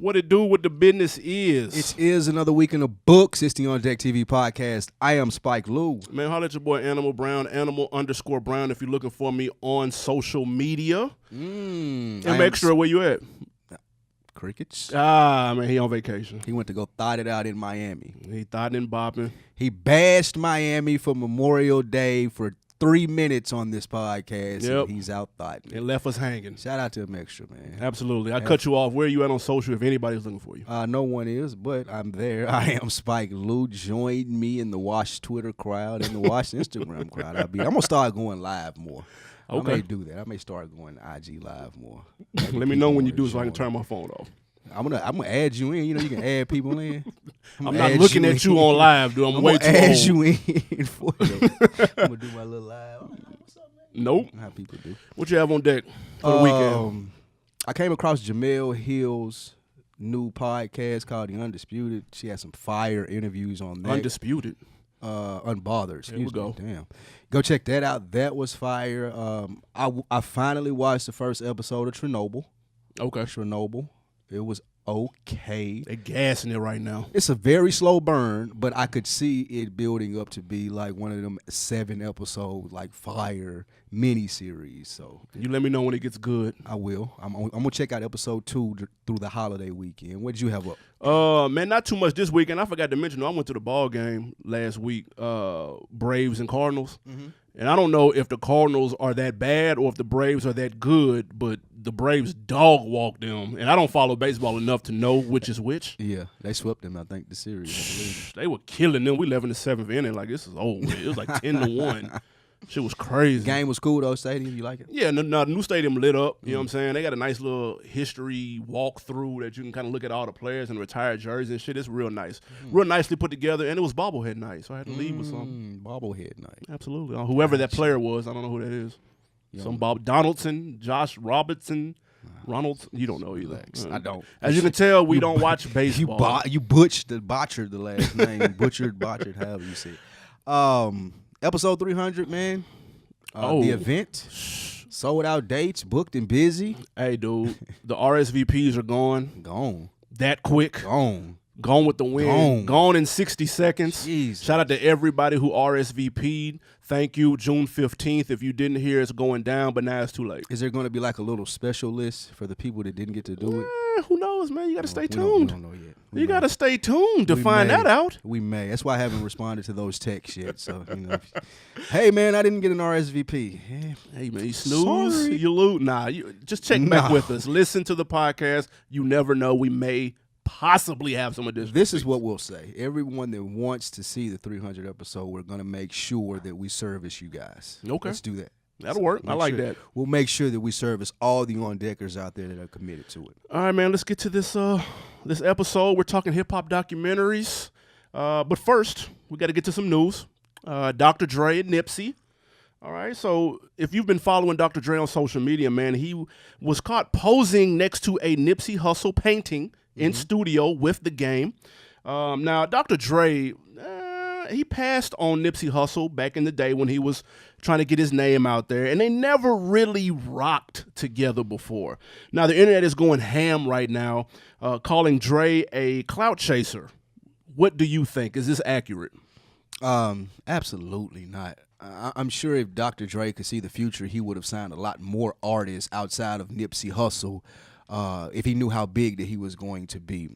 What it do, what the business is. It is another week in the books. It's the OndeckTV podcast. I am Spike Lou. Man, holla at your boy Animal Brown, Animal_Brown if you're looking for me on social media. Mxtra, where you at? Crickets. Man, he on vacation. He went to go thought it out in Miami. He thought and bopping. He bashed Miami for Memorial Day for 3 minutes on this podcast. Yep. And he's out thought. It left us hanging. Shout out to Mxtra, man. Absolutely. I cut you off. Where are you at on social if anybody's looking for you? No one is, but I'm there. I am Spike Lou. Join me in the Wash Twitter crowd and the Wash Instagram crowd. I'm gonna start going live more. Okay. I may do that. I may start going IG live more. Let me know when you do so I can turn my phone off. I'm gonna add you in. You know, you can add people in. I'm not looking at you on live, dude. I'm way too add old. you in for you. I'm gonna do my little live. What's up, man? Nope. How people do. What you have on deck for the weekend? I came across Jamel Hill's new podcast called The Undisputed. She had some fire interviews on that. Undisputed. Unbothered. Here we go. Damn. Go check that out. That was fire. I finally watched the first episode of Chernobyl. Okay. Chernobyl. It was okay. They gassing it right now. It's a very slow burn, but I could see it building up to be like one of them 7-episode like fire miniseries. So You let me know when it gets good. I will. I'm gonna check out episode 2 through the holiday weekend. What did you have up? Man, not too much this weekend. I forgot to mention, I went to the ball game last week, Braves and Cardinals. Mm-hmm. And I don't know if the Cardinals are that bad or if the Braves are that good, but the Braves dog walked them. And I don't follow baseball enough to know which is which. Yeah, they swept them, I think, the series. I believe. They were killing them. We left in the 7th inning like this is over. It was like 10-1. Shit was crazy. Game was cool though, stadium. You like it? Yeah, the new stadium lit up. You know what I'm saying? They got a nice little history walkthrough that you can kind of look at all the players and retired jerseys and shit. It's real nice. Real nicely put together. And it was bobblehead night, so I had to leave with something. Bobblehead night. Absolutely. Whoever that player was, I don't know who that is. Some Bob Donaldson, Josh Robertson, Ronald. You don't know either. I don't. As you can tell, we don't watch baseball. You botchered the last name. botchered, however you say it. Episode 300, man. The event. Sold out dates, booked and busy. Hey, dude, the RSVPs are gone. Gone. That quick. Gone with the wind. Gone in 60 seconds. Jesus. Shout out to everybody who RSVP'd. Thank you. June 15th. If you didn't hear, it's going down, but now it's too late. Is there going to be like a little special list for the people that didn't get to do it? Who knows, man? You got to stay tuned. We don't know yet. You got to stay tuned to find that out. We may. That's why I haven't responded to those texts yet. So, hey, man, I didn't get an RSVP. Hey, man, you snooze, Sorry. you lose. Nah, you just check back with us. Listen to the podcast. You never know. We may possibly have some additional. This is what we'll say. Everyone that wants to see the 300 episode, we're going to make sure that we service you guys. Okay. Let's do that. That'll work. I like that. We'll make sure that we service all the on-deckers out there that are committed to it. All right, man, let's get to this this episode. We're talking hip-hop documentaries. But first, we got to get to some news. Dr. Dre and Nipsey. All right, so if you've been following Dr. Dre on social media, man, he was caught posing next to a Nipsey Hussle painting in studio with The Game. Now, Dr. Dre, he passed on Nipsey Hussle back in the day when he was trying to get his name out there, and they never really rocked together before. Now, the internet is going ham right now, calling Dre a clout chaser. What do you think? Is this accurate? Absolutely not. I'm sure if Dr. Dre could see the future, he would have signed a lot more artists outside of Nipsey Hussle if he knew how big that he was going to be.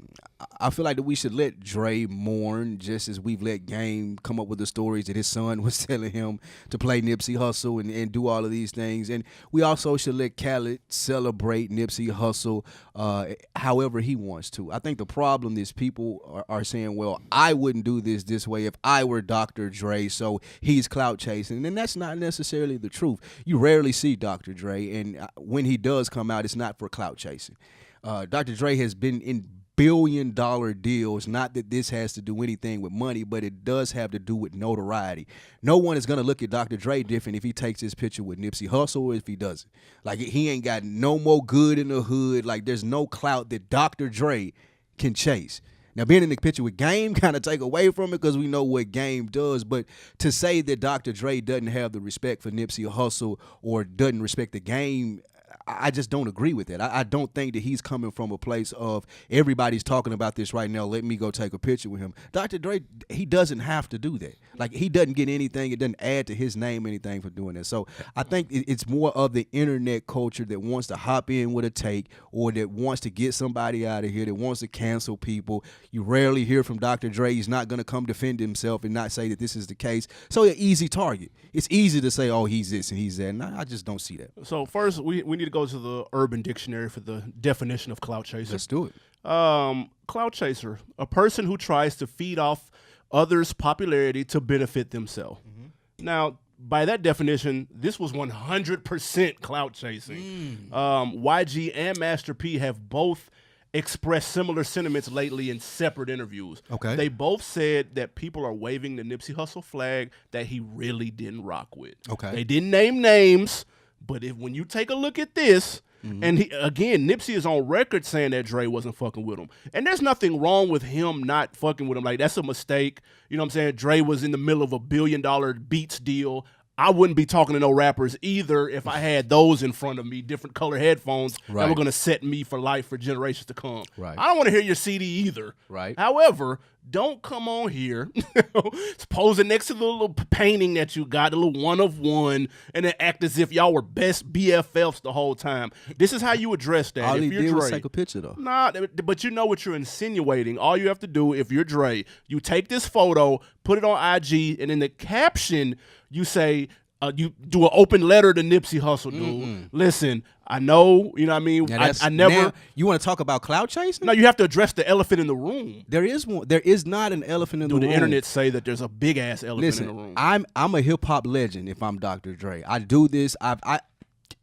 I feel like that we should let Dre mourn just as we've let Game come up with the stories that his son was telling him to play Nipsey Hussle and do all of these things. And we also should let Khaled celebrate Nipsey Hussle however he wants to. I think the problem is people are saying, well, I wouldn't do this way if I were Dr. Dre, so he's clout chasing. And that's not necessarily the truth. You rarely see Dr. Dre, and when he does come out, it's not for clout chasing. Dr. Dre has been in billion-dollar deals. Not that this has to do anything with money, but it does have to do with notoriety. No one is going to look at Dr. Dre different if he takes his picture with Nipsey Hussle or if he doesn't. Like, he ain't got no more good in the hood. Like, there's no clout that Dr. Dre can chase. Now, being in the picture with Game kind of take away from it because we know what Game does, but to say that Dr. Dre doesn't have the respect for Nipsey Hussle or doesn't respect the Game, I just don't agree with that. I don't think that he's coming from a place of everybody's talking about this right now. Let me go take a picture with him. Dr. Dre, he doesn't have to do that. Like, he doesn't get anything. It doesn't add to his name anything for doing that. So I think it's more of the internet culture that wants to hop in with a take, or that wants to get somebody out of here, that wants to cancel people. You rarely hear from Dr. Dre. He's not going to come defend himself and not say that this is the case. So an easy target. It's easy to say, oh, he's this and he's that. And I just don't see that. So first, we need to go to the Urban Dictionary for the definition of clout chaser. Let's do it. Clout chaser, a person who tries to feed off others' popularity to benefit themselves. Now, by that definition, this was 100% clout chasing. YG and Master P have both expressed similar sentiments lately in separate interviews. Okay. They both said that people are waving the Nipsey Hussle flag that he really didn't rock with. Okay. They didn't name names, but when you take a look at this, and again, Nipsey is on record saying that Dre wasn't fucking with him. And there's nothing wrong with him not fucking with him. Like, that's a mistake. You know what I'm saying? Dre was in the middle of a $1 billion Beats deal. I wouldn't be talking to no rappers either if I had those in front of me, different color headphones that were going to set me for life for generations to come. Right. I don't want to hear your CD either. Right. However, don't come on here posing next to the little painting that you got, the little one of one, and then act as if y'all were best BFFs the whole time. This is how you address that. All if he you're did Dre, was take a picture, though. Nah, but you know what you're insinuating. All you have to do, if you're Dre, you take this photo, put it on IG, and in the caption, you say, you do an open letter to Nipsey Hussle, dude. Listen, I know, you know what I mean? I never. Now, you want to talk about clout chasing? No, you have to address the elephant in the room. There is one. There is not an elephant in the room. Do the internet say that there's a big ass elephant in the room? I'm a hip hop legend. If I'm Dr. Dre, I do this.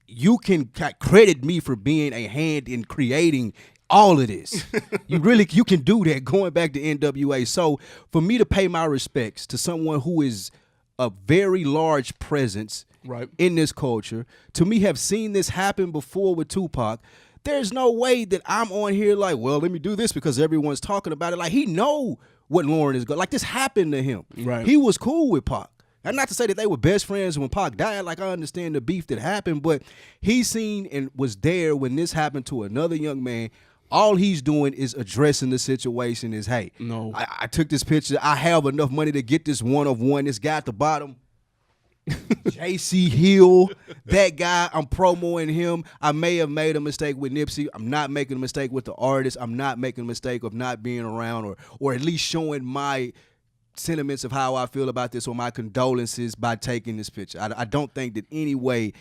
You can credit me for being a hand in creating all of this. You can do that going back to NWA. So for me to pay my respects to someone who is a very large presence in this culture, to me have seen this happen before with Tupac, there's no way that I'm on here like, well, let me do this because everyone's talking about it. Like, he know what Lauren is going. Like, this happened to him. Right. He was cool with Pac. And not to say that they were best friends when Pac died. Like, I understand the beef that happened, but he seen and was there when this happened to another young man. All he's doing is addressing the situation is, hey, no, I took this picture. I have enough money to get this one of one. This guy at the bottom, JC Hill, that guy, I'm promoting him. I may have made a mistake with Nipsey. I'm not making a mistake with the artist. I'm not making a mistake of not being around or at least showing my sentiments of how I feel about this or my condolences by taking this picture. I don't think that any way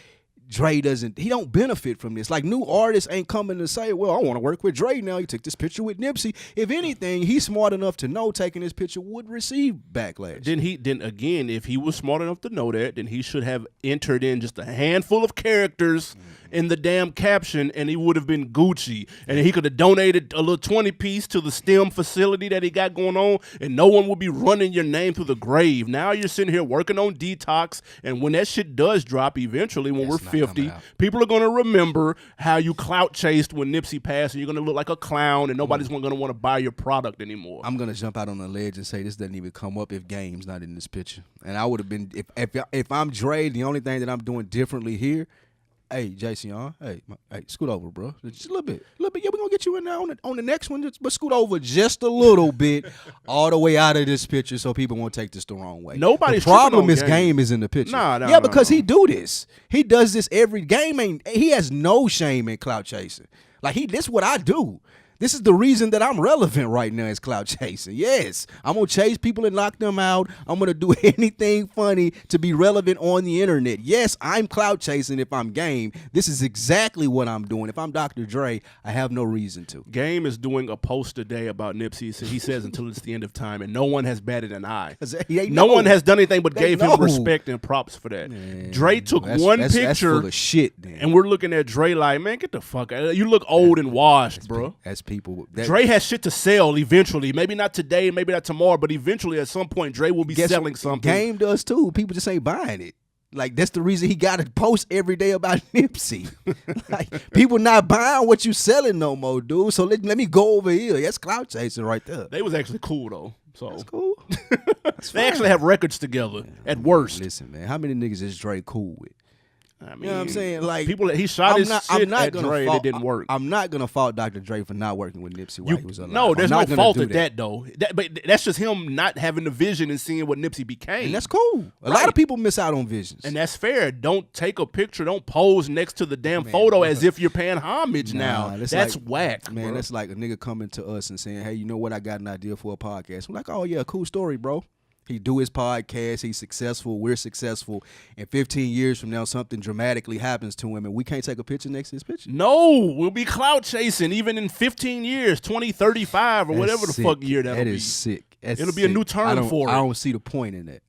Dre he don't benefit from this. Like, new artists ain't coming to say, well, I want to work with Dre now. He took this picture with Nipsey. If anything, he's smart enough to know taking this picture would receive backlash. Then again, if he was smart enough to know that, then he should have entered in just a handful of characters in the damn caption, and he would have been Gucci. And he could have donated a little 20-piece to the STEM facility that he got going on, and no one would be running your name through the grave. Now you're sitting here working on Detox, and when that shit does drop eventually, when we're 50, people are going to remember how you clout chased when Nipsey passed, and you're going to look like a clown, and nobody's going to want to buy your product anymore. I'm going to jump out on the ledge and say this doesn't even come up if Game's not in this picture. And I would have been, if I'm Dre, the only thing that I'm doing differently here, hey, Jason, hey, scoot over, bro. Just a little bit. Yeah, we're going to get you in there on the next one, but scoot over just a little bit all the way out of this picture so people won't take this the wrong way. Nobody's the problem is Game is in the picture. No, because he do this. He does this every game. He has no shame in clout chasing. Like, this is what I do. This is the reason that I'm relevant right now is clout chasing. Yes, I'm going to chase people and knock them out. I'm going to do anything funny to be relevant on the internet. Yes, I'm clout chasing if I'm Game. This is exactly what I'm doing. If I'm Dr. Dre, I have no reason to. Game is doing a post today about Nipsey. So he says until it's the end of time, and no one has batted an eye. No one has done anything but gave him respect and props for that. Man, Dre took one picture. That's full of shit, and we're looking at Dre like, man, get the fuck out. You look old and washed, bro. That's people. Dre has shit to sell eventually. Maybe not today, maybe not tomorrow, but eventually at some point Dre will be selling something. Game does too. People just ain't buying it. Like, that's the reason he got to post every day about Nipsey. Like, people not buying what you selling no more, dude. So let me go over here. That's clout chasing right there. They was actually cool though. So that's cool. They actually have records together at worst. Listen, man, how many niggas is Dre cool with? I mean, you know what I'm saying? Like people, he shot his shit at Dre, and it didn't work. I'm not gonna fault Dr. Dre for not working with Nipsey while he was alive. No, there's no fault at that though. But that's just him not having the vision and seeing what Nipsey became. And that's cool. A lot of people miss out on visions, and that's fair. Don't take a picture. Don't pose next to the damn photo as if you're paying homage. Now that's like, whack, man. Bro. That's like a nigga coming to us and saying, "Hey, you know what? I got an idea for a podcast." We're like, "Oh yeah, cool story, bro." He do his podcast. He's successful. We're successful. And 15 years from now, something dramatically happens to him, and we can't take a picture next to his picture. No, we'll be clout chasing even in 15 years, 2035 or whatever the fuck year that'll be. That is sick. It'll be a new term for it. I don't see the point in that.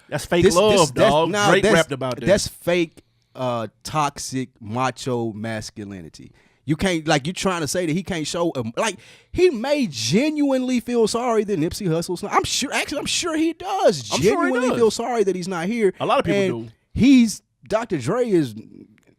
That's fake love, dog. Drake rapped about that. That's fake, toxic, macho masculinity. You can't, like, you trying to say that he can't show, like, he may genuinely feel sorry that Nipsey Hussle's not. I'm sure he does genuinely feel sorry that he's not here. A lot of people do. Dr. Dre is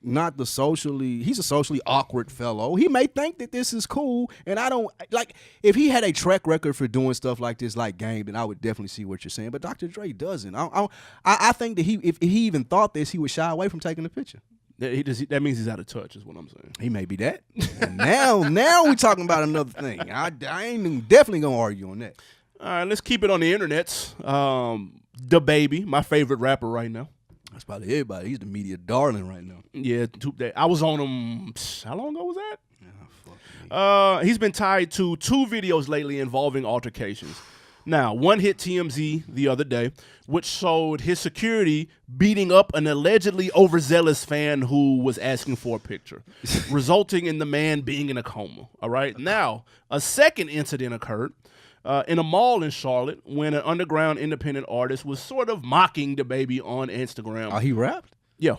not he's a socially awkward fellow. He may think that this is cool, and I don't, like, if he had a track record for doing stuff like this, like Game, then I would definitely see what you're saying, but Dr. Dre doesn't. I think that if he even thought this, he would shy away from taking the picture. That means he's out of touch, is what I'm saying. He may be that. And now we're talking about another thing. I ain't definitely gonna argue on that. All right, let's keep it on the internets. DaBaby, my favorite rapper right now. That's probably everybody. He's the media darling right now. Yeah, I was on him. How long ago was that? He's been tied to 2 videos lately involving altercations. Now, one hit TMZ the other day, which showed his security beating up an allegedly overzealous fan who was asking for a picture, resulting in the man being in a coma. All right. Now, a second incident occurred in a mall in Charlotte when an underground independent artist was sort of mocking DaBaby on Instagram. Oh, he rapped? Yeah.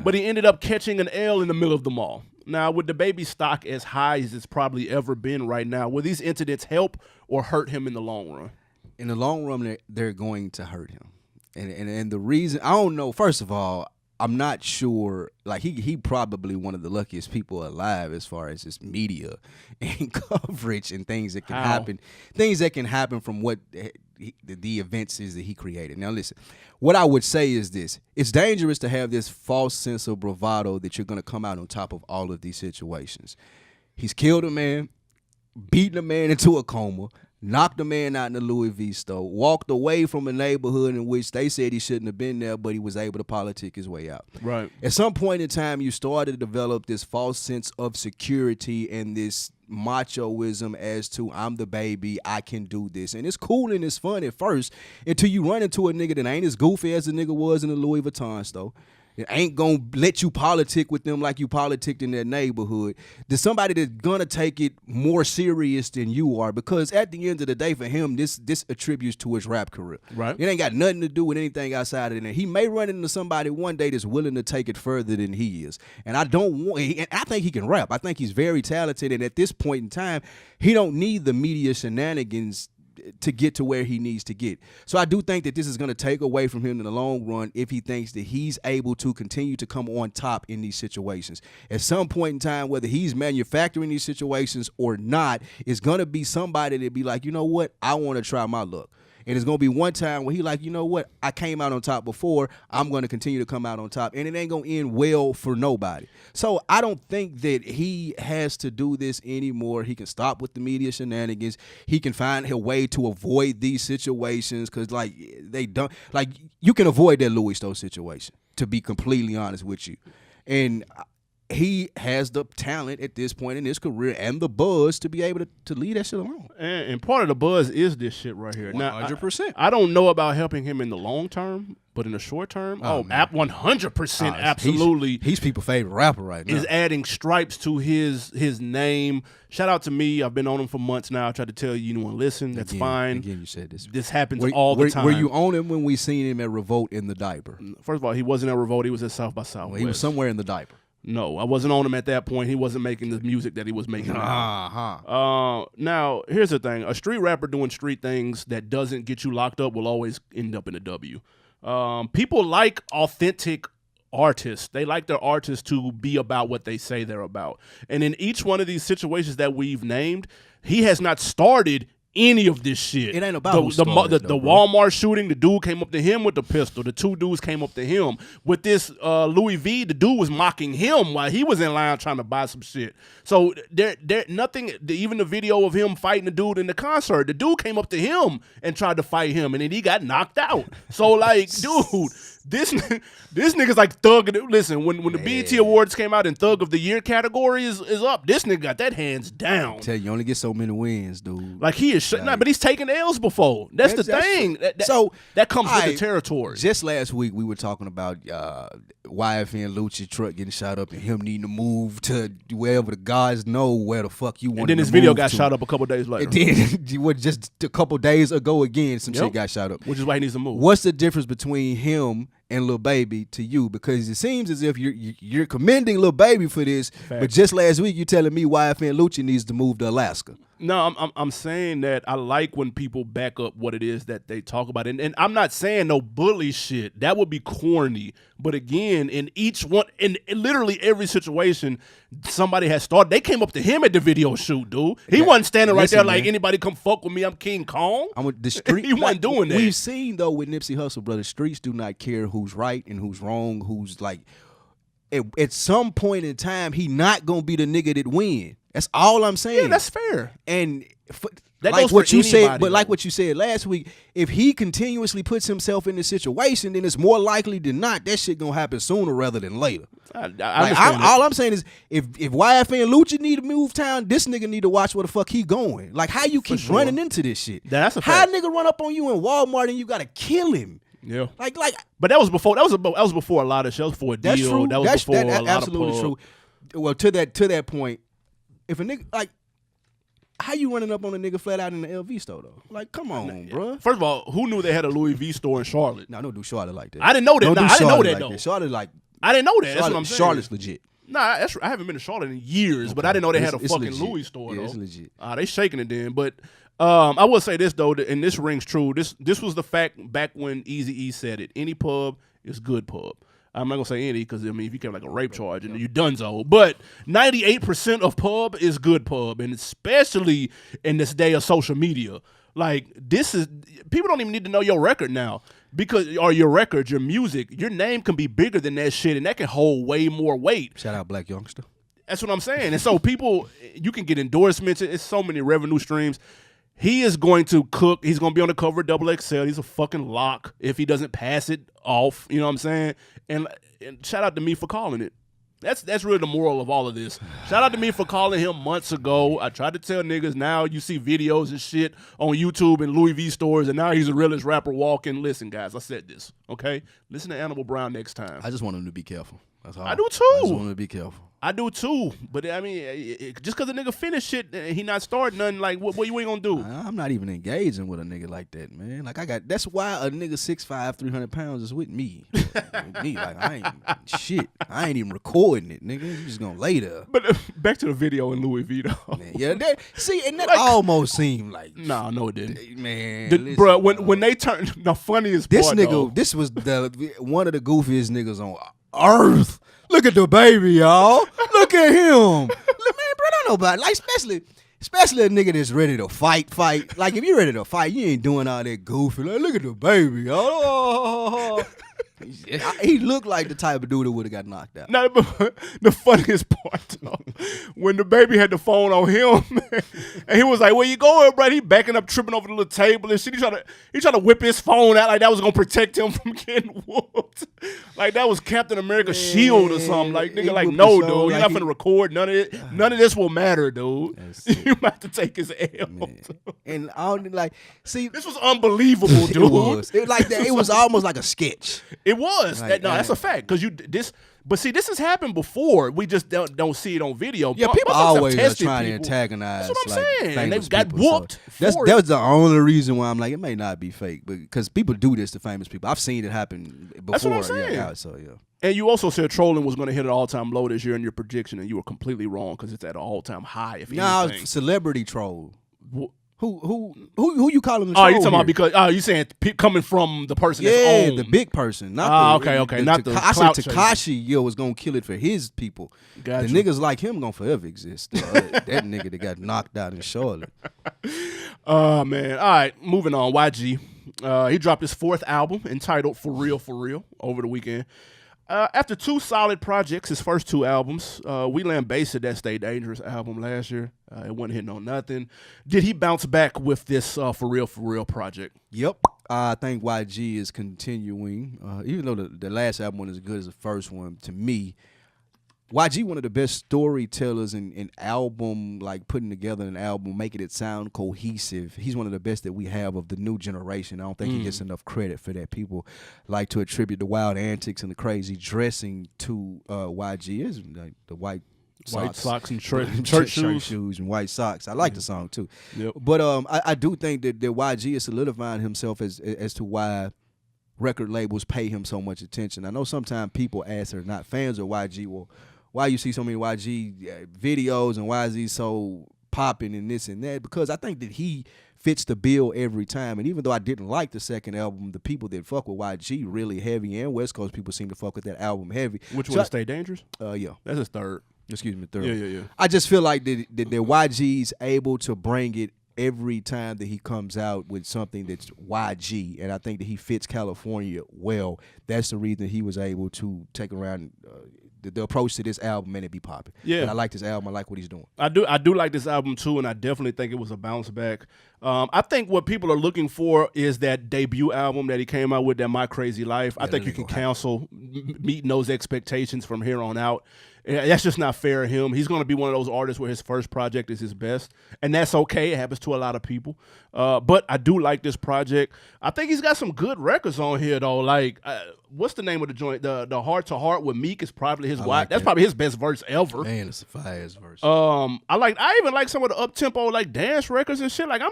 But he ended up catching an L in the middle of the mall. Now, with DaBaby stock as high as it's probably ever been right now, will these incidents help or hurt him in the long run? In the long run, they're going to hurt him. And the reason, I don't know, first of all, I'm not sure, like, he probably one of the luckiest people alive as far as just media and coverage and things that can happen. Things that can happen from what the events is that he created. Now, listen, what I would say is this. It's dangerous to have this false sense of bravado that you're going to come out on top of all of these situations. He's killed a man, beaten a man into a coma, knocked a man out in the Louis V store, walked away from a neighborhood in which they said he shouldn't have been there, but he was able to politic his way out. Right. At some point in time, you started to develop this false sense of security and this machoism as to, I'm the baby, I can do this. And it's cool and it's fun at first until you run into a nigga that ain't as goofy as the nigga was in the Louis Vuitton store. It ain't gonna let you politic with them like you politicked in that neighborhood. There's somebody that's gonna take it more serious than you are, because at the end of the day, for him, this attributes to his rap career. Right. It ain't got nothing to do with anything outside of that. He may run into somebody one day that's willing to take it further than he is. And I think he can rap. I think he's very talented, and at this point in time, he don't need the media shenanigans to get to where he needs to get. So I do think that this is going to take away from him in the long run if he thinks that he's able to continue to come on top in these situations. At some point in time, whether he's manufacturing these situations or not, it's going to be somebody that be like, you know what, I want to try my luck. And it's going to be one time where he like, you know what, I came out on top before, I'm going to continue to come out on top. And it ain't going to end well for nobody. So I don't think that he has to do this anymore. He can stop with the media shenanigans. He can find a way to avoid these situations, because, like, they don't, like, you can avoid that Louis store situation, to be completely honest with you. And he has the talent at this point in his career and the buzz to be able to leave that shit alone. And part of the buzz is this shit right here. 100%. Now, I don't know about helping him in the long term, but in the short term, 100% absolutely. He's people's favorite rapper right now. Is adding stripes to his name. Shout out to me. I've been on him for months now. I tried to tell you want to listen. That's fine. Again, you said this. This happens all the time. Were you on him when we seen him at Revolt in the diaper? First of all, he wasn't at Revolt. He was at South by Southwest. Well, he was somewhere in the diaper. No, I wasn't on him at that point. He wasn't making the music that he was making. Now, here's the thing. A street rapper doing street things that doesn't get you locked up will always end up in a W. People like authentic artists. They like their artists to be about what they say they're about. And in each one of these situations that we've named, he has not started any of this shit. It ain't about the who started it, the though, bro. Walmart shooting. The dude came up to him with the pistol. The two dudes came up to him with this Louis V. The dude was mocking him while he was in line trying to buy some shit. So there nothing. Even the video of him fighting the dude in the concert. The dude came up to him and tried to fight him, and then he got knocked out. So like, dude. This nigga's like Thug. Listen, when the BET Awards came out and Thug of the Year category is up, this nigga got that hands down. Tell you only get so many wins, dude. Like he is, but he's taken L's before. That's the thing. That comes with the territory. Just last week we were talking about YFN Lucci truck getting shot up and him needing to move to wherever the gods know where the fuck you want. And then his video got shot up a couple days later. And then just a couple days ago again, some shit got shot up. Which is why he needs to move. What's the difference between him and Lil Baby to you? Because it seems as if you're commending Lil Baby for this, but just last week you telling me YFN Lucci needs to move to Alaska. No, I'm saying that I like when people back up what it is that they talk about, and I'm not saying no bully shit. That would be corny. But again, in each one, in literally every situation, somebody has started. They came up to him at the video shoot, dude. He wasn't standing right there like, anybody come fuck with me. I'm King Kong. I'm with the street. He wasn't doing that. We've seen though with Nipsey Hussle, brother. Streets do not care who's right and who's wrong. Who's like, at some point in time, he not gonna be the nigga that win. That's all I'm saying. Yeah, that's fair. And that like goes what for you anybody, said, but like what you said last week, if he continuously puts himself in this situation, then it's more likely than not that shit gonna happen sooner rather than later. All I'm saying is, if YFN Lucci need to move town, this nigga need to watch where the fuck he going. Like how you keep running into this shit. That's a how fact. Nigga run up on you in Walmart and you gotta kill him. Yeah, like. But that was before. That was before a lot of shit. That was before a deal. That's true. That was before a lot absolutely of true. Well, to that point, if a nigga like. How you running up on a nigga flat out in the LV store though? Like, come on, bro. First of all, who knew they had a Louis V store in Charlotte? No, don't do Charlotte like that. I didn't know that. I didn't know that though. Charlotte like I didn't know that. That's what I'm saying. Charlotte's legit. Nah, I haven't been to Charlotte in years, but I didn't know they had a fucking legit. Louis store though. It's legit. They shaking it then, but I will say this though, and this rings true. This was the fact back when Eazy-E said it. Any pub is good pub. I'm not gonna say any because I mean if you came like a rape charge and you donezo, but 98% of pub is good pub, and especially in this day of social media, like this is people don't even need to know your record now or your record, your music, your name can be bigger than that shit, and that can hold way more weight. Shout out Black Youngster. That's what I'm saying, and so people, you can get endorsements. It's so many revenue streams. He is going to cook. He's going to be on the cover of XXL. He's a fucking lock if he doesn't pass it off. You know what I'm saying? And shout out to me for calling it. That's really the moral of all of this. Shout out to me for calling him months ago. I tried to tell niggas, now you see videos and shit on YouTube and Louis V stores, and now he's the realest rapper walking. Listen, guys, I said this, okay? Listen to Animal Brown next time. I just want him to be careful. That's all. I do too. I just want him to be careful. I do too, but I mean, just because a nigga finish shit, he not starting nothing. Like, what you ain't gonna do? I'm not even engaging with a nigga like that, man. Like that's why a nigga 6'5", 300 pounds is with me. Like I ain't shit. I ain't even recording it, nigga. You just gonna lay there. But back to the video in Louis V though. Man, yeah, and that like, almost seemed like no, it didn't, man. Bro, when they turned the funniest this part, nigga, though, this was one of the goofiest niggas on earth. Look at DaBaby, y'all. Look at him. Man, bro, don't nobody. Like, especially a nigga that's ready to fight. Like, if you ready to fight, you ain't doing all that goofy. Like, look at DaBaby, y'all. He looked like the type of dude that would have got knocked out. No, but the funniest part, though, when DaBaby had the phone on him, and he was like, "Where you going, bro?" He backing up, tripping over the little table and shit. He tried to whip his phone out like that was gonna protect him from getting whooped. Like that was Captain America's shield or something. Like nigga, like no, dude, you're not gonna record none of it. None of this will matter, dude. You have to take his L. And I don't like see. This was unbelievable, dude. It was. It like that. It was almost like a sketch. It was. Like, that's a fact. Because but see, this has happened before. We just don't see it on video. Yeah, people always are trying to antagonize. That's what I'm saying. And they've got people, whooped. So that's the only reason why I'm like, it may not be fake, because people do this to famous people. I've seen it happen before. That's what I'm saying. Yeah, so yeah. And you also said trolling was going to hit an all-time low this year in your prediction, and you were completely wrong because it's at an all-time high. If anything, celebrity troll. Who you calling the Oh, troll you talking about here? because you saying coming from the person that's Yeah, owned. the big person. Not okay. Not the I said clout chaser. Tekashi was gonna kill it for his people. Gotcha. The niggas like him gonna forever exist. That nigga that got knocked out in Charlotte. Oh man. All right, moving on. YG. He dropped his 4th album entitled For Real over the weekend. After 2 solid projects, his first 2 albums, we lambasted that Stay Dangerous album last year. It wasn't hitting on nothing. Did he bounce back with this For Real project? Yep. I think YG is continuing, even though the last album wasn't as good as the first one, to me, YG one of the best storytellers in album, like putting together an album, making it sound cohesive. He's one of the best that we have of the new generation. I don't think he gets enough credit for that. People like to attribute the wild antics and the crazy dressing to YG. Is like the white socks and church shoes and white socks. I like the song too. Yep. But I do think that YG is solidifying himself as to why record labels pay him so much attention. I know sometimes people ask, they're not fans of YG, well, why you see so many YG videos and why is he so popping and this and that? Because I think that he fits the bill every time. And even though I didn't like the second album, the people that fuck with YG really heavy, and West Coast people seem to fuck with that album heavy. Which one? Stay Dangerous? Yeah. That's his 3rd. Excuse me, 3rd. Yeah. I just feel like that YG's able to bring it every time that he comes out with something that's YG, and I think that he fits California well. That's the reason he was able to take around the approach to this album and it be popping. Yeah. And I like this album. I like what he's doing. I do like this album too, and I definitely think it was a bounce back. I think what people are looking for is that debut album that he came out with, that My Crazy Life. I think you can cancel meeting those expectations from here on out. That's just not fair to him. He's going to be one of those artists where his first project is his best, and that's okay. It happens to a lot of people. But I do like this project. I think he's got some good records on here, though. Like, what's the name of the joint? The Heart to Heart with Meek is probably his that's probably his best verse ever. Man, it's a fire-ass verse. I even like some of the up-tempo like dance records and shit. Like,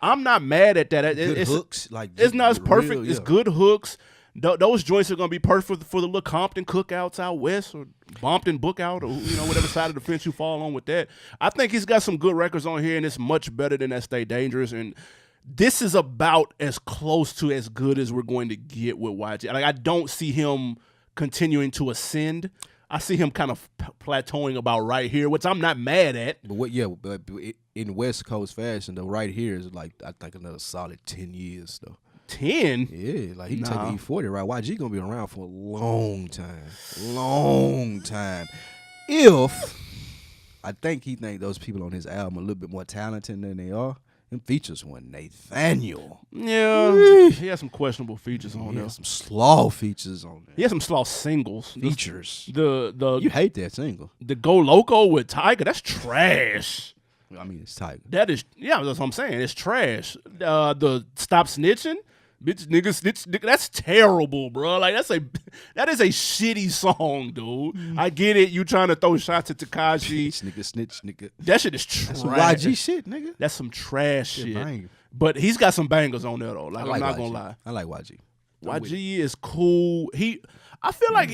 I'm not mad at that. Good hooks, like it's not as perfect. Real, yeah. It's good hooks. Those joints are gonna be perfect for the little Compton cookouts out west, or Bompton bookout, or whatever side of the fence you fall on with that. I think he's got some good records on here, and it's much better than that Stay Dangerous. And this is about as close to as good as we're going to get with YG. Like, I don't see him continuing to ascend. I see him kind of plateauing about right here, which I'm not mad at. But in West Coast fashion, though, right here is like, I think, another solid 10 years, though. 10? Yeah, like he can take E40, right? YG gonna be around for a long time. If I think he think those people on his album are a little bit more talented than they are. Them features one Nathaniel. Yeah, he has some questionable features on there. Some slaw features on there. He has some slaw singles. Features. You hate that single. The Go Loco with Tiger, that's trash. I mean, it's Tiger. That is, yeah, that's what I'm saying. It's trash. The Stop Snitching. Bitch, nigga, snitch, nigga, that's terrible, bro. Like, that is a shitty song, dude. I get it. You trying to throw shots at Tekashi. Snitch, nigga. That shit is trash. That's some YG shit, nigga. That's some trash shit. Bang. But he's got some bangers on there, though. Like, I'm not YG. gonna lie. I like YG. YG is cool. I feel like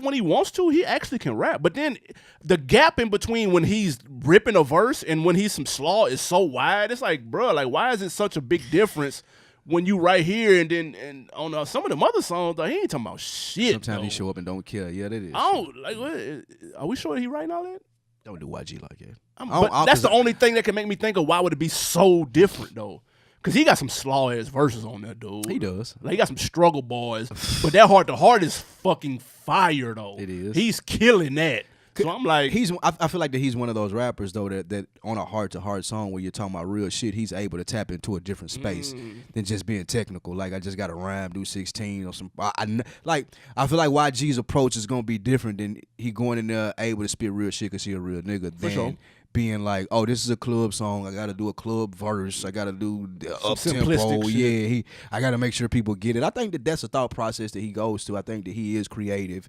when he wants to, he actually can rap. But then the gap in between when he's ripping a verse and when he's some slaw is so wide. It's like, bro, like, why is it such a big difference when you right here and on some of them other songs, though, he ain't talking about shit. Sometimes he show up and don't care. Yeah, that is. I don't like. What, are we sure he writing all that? Don't do YG like that. But that's the only thing that can make me think of why would it be so different though. Cause he got some slaw ass verses on that, dude. He does. Like, he got some struggle boys, but that Heart to Heart is fucking fire though. It is. He's killing that. So I'm like, I feel like that he's one of those rappers though that on a heart to heart song where you're talking about real shit, he's able to tap into a different space than just being technical. Like, I just got to rhyme, do 16 or some. I feel like YG's approach is gonna be different than he going in there able to spit real shit because he a real nigga. For sure. Being like, oh, this is a club song. I got to do a club verse. I got to do up tempo. Simplistic shit. Yeah, I got to make sure people get it. I think that that's a thought process that he goes to. I think that he is creative.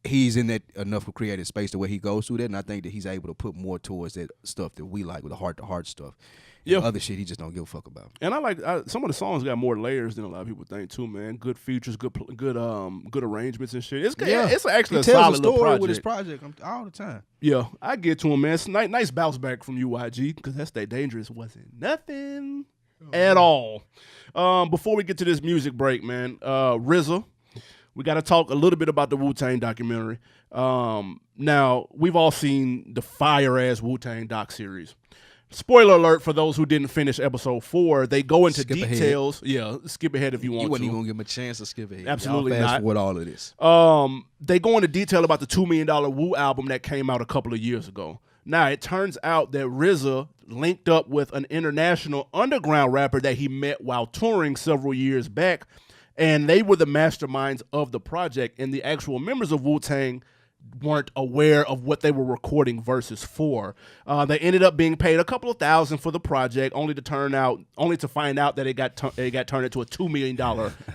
He's in that enough of creative space to where he goes through that, and I think that he's able to put more towards that stuff that we like with the heart-to-heart stuff. Yeah. Other shit he just don't give a fuck about. And I like some of the songs got more layers than a lot of people think too, man. Good features, good arrangements and shit. It's it's actually he a tells solid a little story project. with his project all the time. Yeah, I get to him, man. It's nice bounce back from UYG because That's That Dangerous wasn't nothing at all. Before we get to this music break, man, RZA, we got to talk a little bit about the Wu-Tang documentary. Now, we've all seen the fire-ass Wu-Tang doc series. Spoiler alert for those who didn't finish episode 4. They go into details. Yeah, skip ahead if you want to. You wasn't even going to give him a chance to skip ahead. Absolutely Y'all not. fast forward all of this. They go into detail about the $2 million Wu album that came out a couple of years ago. Now, it turns out that RZA linked up with an international underground rapper that he met while touring several years back, and they were the masterminds of the project, and the actual members of Wu-Tang weren't aware of what they were recording verses for. They ended up being paid a couple of $1,000 for the project, only to find out that it got turned into a $2 million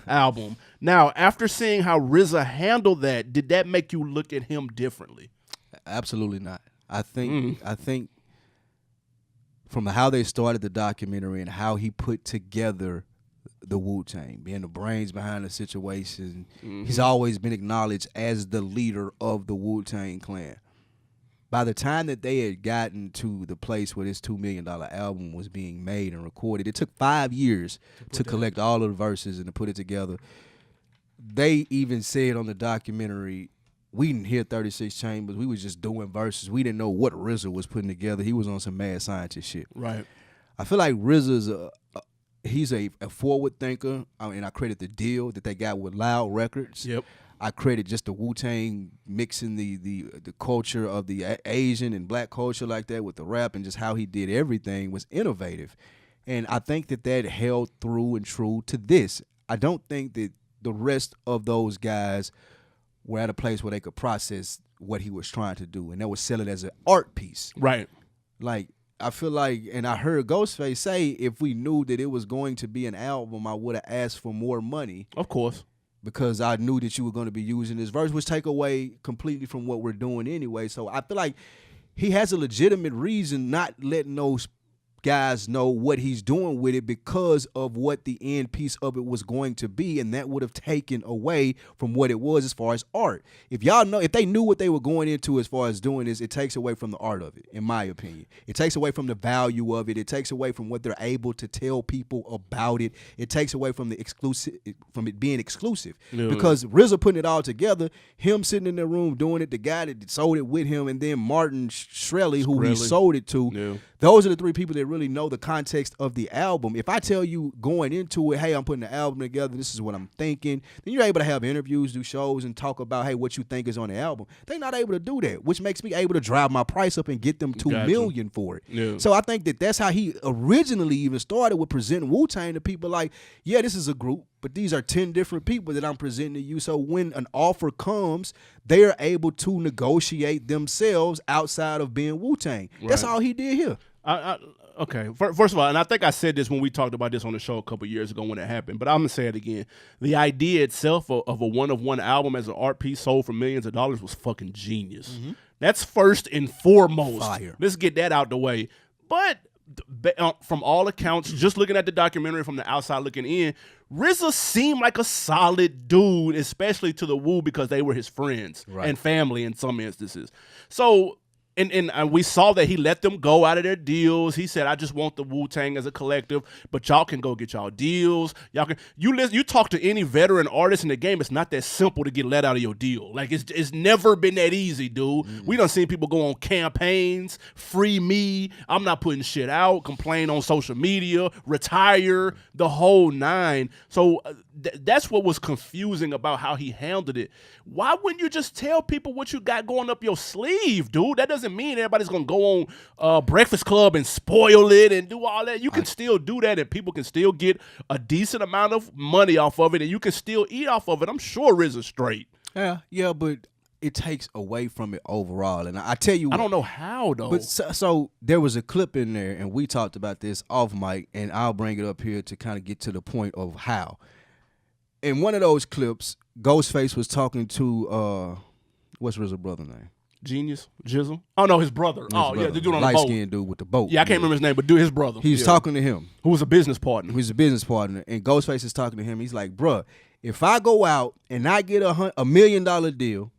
album. Now, after seeing how RZA handled that, did that make you look at him differently? Absolutely not. I think from how they started the documentary and how he put together the Wu-Tang, being the brains behind the situation, he's always been acknowledged as the leader of the Wu-Tang clan. By the time that they had gotten to the place where this $2 million album was being made and recorded, it took 5 years to collect all of the verses and to put it together. They even said on the documentary, we didn't hear 36 Chambers. We was just doing verses. We didn't know what RZA was putting together. He was on some mad scientist shit. Right. I feel like RZA's he's a forward thinker. And I credit the deal that they got with Loud Records. Yep. I credit just the Wu-Tang mixing the culture of the Asian and black culture like that with the rap, and just how he did everything was innovative. And I think that held through and true to this. I don't think that the rest of those guys were at a place where they could process what he was trying to do, and that was sell it as an art piece. Right. Like, I feel like, and I heard Ghostface say, if we knew that it was going to be an album, I would have asked for more money. Of course. Because I knew that you were going to be using this verse, which take away completely from what we're doing anyway. So I feel like he has a legitimate reason not letting those guys know what he's doing with it, because of what the end piece of it was going to be, and that would have taken away from what it was as far as art. If they knew what they were going into as far as doing this, it takes away from the art of it, in my opinion. It takes away from the value of it. It takes away from what they're able to tell people about it. It takes away from from it being exclusive. Yeah. Because RZA putting it all together, him sitting in the room doing it, the guy that sold it with him, and then Martin Shkreli, who he sold it to. Yeah. Those are the three people that really know the context of the album. If I tell you going into it, hey, I'm putting the album together, this is what I'm thinking, then you're able to have interviews, do shows, and talk about, hey, what you think is on the album. They're not able to do that, which makes me able to drive my price up and get them $2 million for it. Yeah. So I think that's how he originally even started with presenting Wu-Tang to people, like, yeah, this is a group, but these are 10 different people that I'm presenting to you. So when an offer comes, they are able to negotiate themselves outside of being Wu-Tang. Right. That's all he did here. Okay, first of all, and I think I said this when we talked about this on the show a couple years ago when it happened, but I'm going to say it again. The idea itself of a one-of-one album as an art piece sold for millions of dollars was fucking genius. Mm-hmm. That's first and foremost. Fire. Let's get that out the way. But from all accounts, just looking at the documentary from the outside looking in, RZA seemed like a solid dude, especially to the Wu, because they were his friends and family in some instances. So... And we saw that he let them go out of their deals. He said, I just want the Wu-Tang as a collective, but y'all can go get y'all deals. You talk to any veteran artist in the game, it's not that simple to get let out of your deal. Like, it's never been that easy, dude. Mm-hmm. We done seen people go on campaigns, free me, I'm not putting shit out, complain on social media, retire, the whole nine. So that's what was confusing about how he handled it. Why wouldn't you just tell people what you got going up your sleeve, dude? That doesn't mean everybody's going to go on Breakfast Club and spoil it and do all that. You can still do that, and people can still get a decent amount of money off of it, and you can still eat off of it. I'm sure RZA's straight. Yeah, but it takes away from it overall. And I tell you what, I don't know how, though. But so there was a clip in there, and we talked about this off mic, and I'll bring it up here to kind of get to the point of how. In one of those clips, Ghostface was talking to, what's RZA's brother's name? Genius, Jizzle. Oh no, his brother. Yeah, the dude on the boat. Light-skinned dude with the boat. Yeah, I can't remember his name, but dude, his brother. He was talking to him. Who was a business partner. Who's a business partner, and Ghostface is talking to him. He's like, bruh, if I go out and I get a $1 million deal,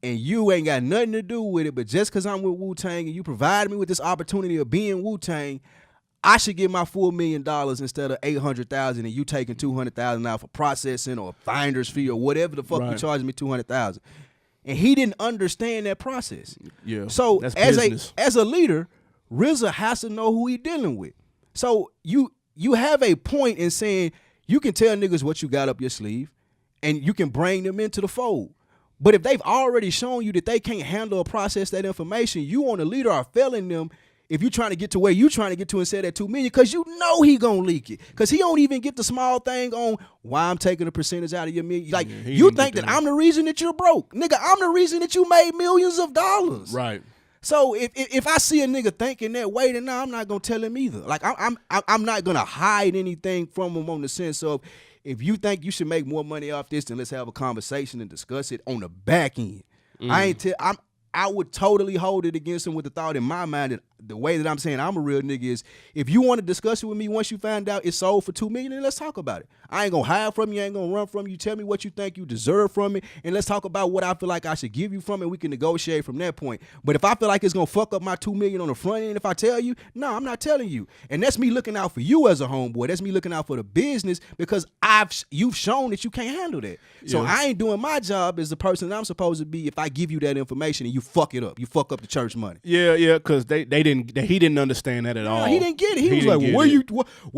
and you ain't got nothing to do with it, but just because I'm with Wu-Tang and you provided me with this opportunity of being Wu-Tang, I should get my full $1 million instead of $800,000, and you taking $200,000 out for processing or finder's fee or whatever the fuck you charging me $200,000. And he didn't understand that process. Yeah. So as a leader, RZA has to know who he dealing with. So you have a point in saying you can tell niggas what you got up your sleeve, and you can bring them into the fold. But if they've already shown you that they can't handle or process that information, you on the leader are failing them. If you're trying to get to where you're trying to get to and say that $2 million, because you know he gonna leak it. Because he don't even get the small thing on why I'm taking a percentage out of your million. Like, you think that I'm the reason that you're broke. Nigga, I'm the reason that you made millions of dollars. Right. So if I see a nigga thinking that way, then I'm not gonna tell him either. Like, I'm not gonna hide anything from him on the sense of, if you think you should make more money off this, then let's have a conversation and discuss it on the back end. I would totally hold it against him with the thought in my mind that the way that I'm saying I'm a real nigga is, if you want to discuss it with me once you find out it's sold for $2 million, then let's talk about it. I ain't gonna hide from you, I ain't gonna run from you. Tell me what you think you deserve from it, and let's talk about what I feel like I should give you from it. We can negotiate from that point. But if I feel like it's gonna fuck up my $2 million on the front end, if I tell you, no, I'm not telling you. And that's me looking out for you as a homeboy. That's me looking out for the business, because you've shown that you can't handle that. So I ain't doing my job as the person that I'm supposed to be if I give you that information and you fuck it up. You fuck up the church money. Yeah, because he didn't understand that at all. He didn't get it. He was like, well,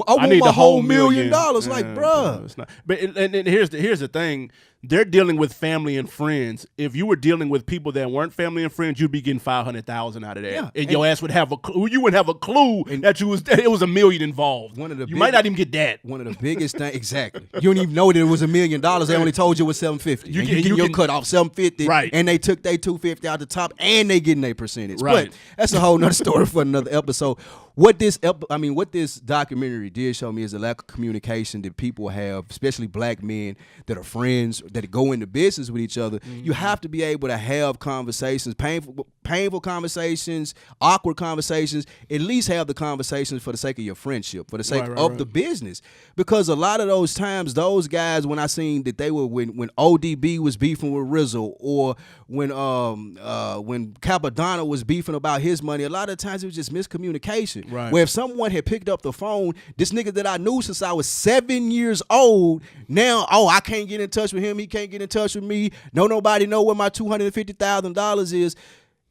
I want my whole $1 million. Like, bruh. It's not. But here's the thing. They're dealing with family and friends. If you were dealing with people that weren't family and friends, you'd be getting $500,000 out of that, and your ass would have a clue. You wouldn't have a clue that it was $1 million involved. You might not even get that. One of the biggest things, exactly. You don't even know that it was $1 million. They only told you it was $750. You get your cut off $750, right? And they took their $250 out the top, and they getting their percentage. Right. But that's a whole nother story for another episode. What this documentary did show me is a lack of communication that people have, especially black men that are friends, that go into business with each other. You have to be able to have conversations, painful conversations, awkward conversations. At least have the conversations for the sake of your friendship, for the sake of the business. Because a lot of those times, those guys, when I seen that they were when ODB was beefing with Rizzo, or when Capadonna was beefing about his money, a lot of times it was just miscommunication. Right. Where if someone had picked up the phone, this nigga that I knew since I was 7 years old, now, I can't get in touch with him, he can't get in touch with me, nobody know where my $250,000 is.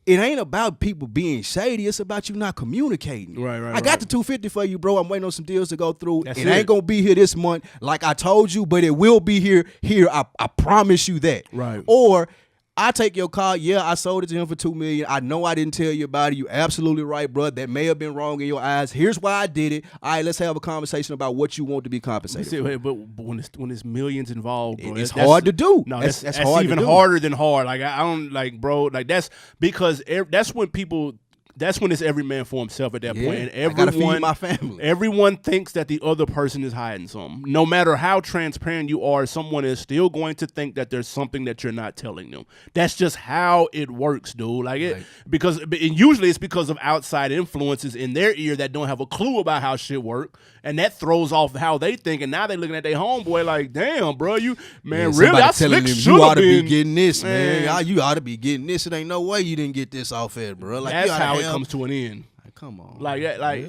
It ain't about people being shady, it's about you not communicating. I got the $250 for you, bro. I'm waiting on some deals to go through. It ain't gonna be here this month like I told you, but it will be here. I promise you that. Right. Or I take your car. Yeah, I sold it to him for $2 million. I know I didn't tell you about it. You absolutely right, bro. That may have been wrong in your eyes. Here's why I did it. All right, let's have a conversation about what you want to be compensated for. But when there's millions involved, bro, it's hard to do. No, that's hard even harder than hard. Like, I don't like, bro. Like, that's because that's when people. That's when it's every man for himself at that point. And I gotta feed my family. Everyone thinks that the other person is hiding something. No matter how transparent you are, someone is still going to think that there's something that you're not telling them. That's just how it works, dude. Like because usually it's because of outside influences in their ear that don't have a clue about how shit work, and that throws off how they think. And now they looking at their homeboy like, damn, bro, really? I slick you ought to be getting this, man. You ought to be getting this. It ain't no way you didn't get this off it, bro. Like, that's how it comes to an end. Come on, like that. Like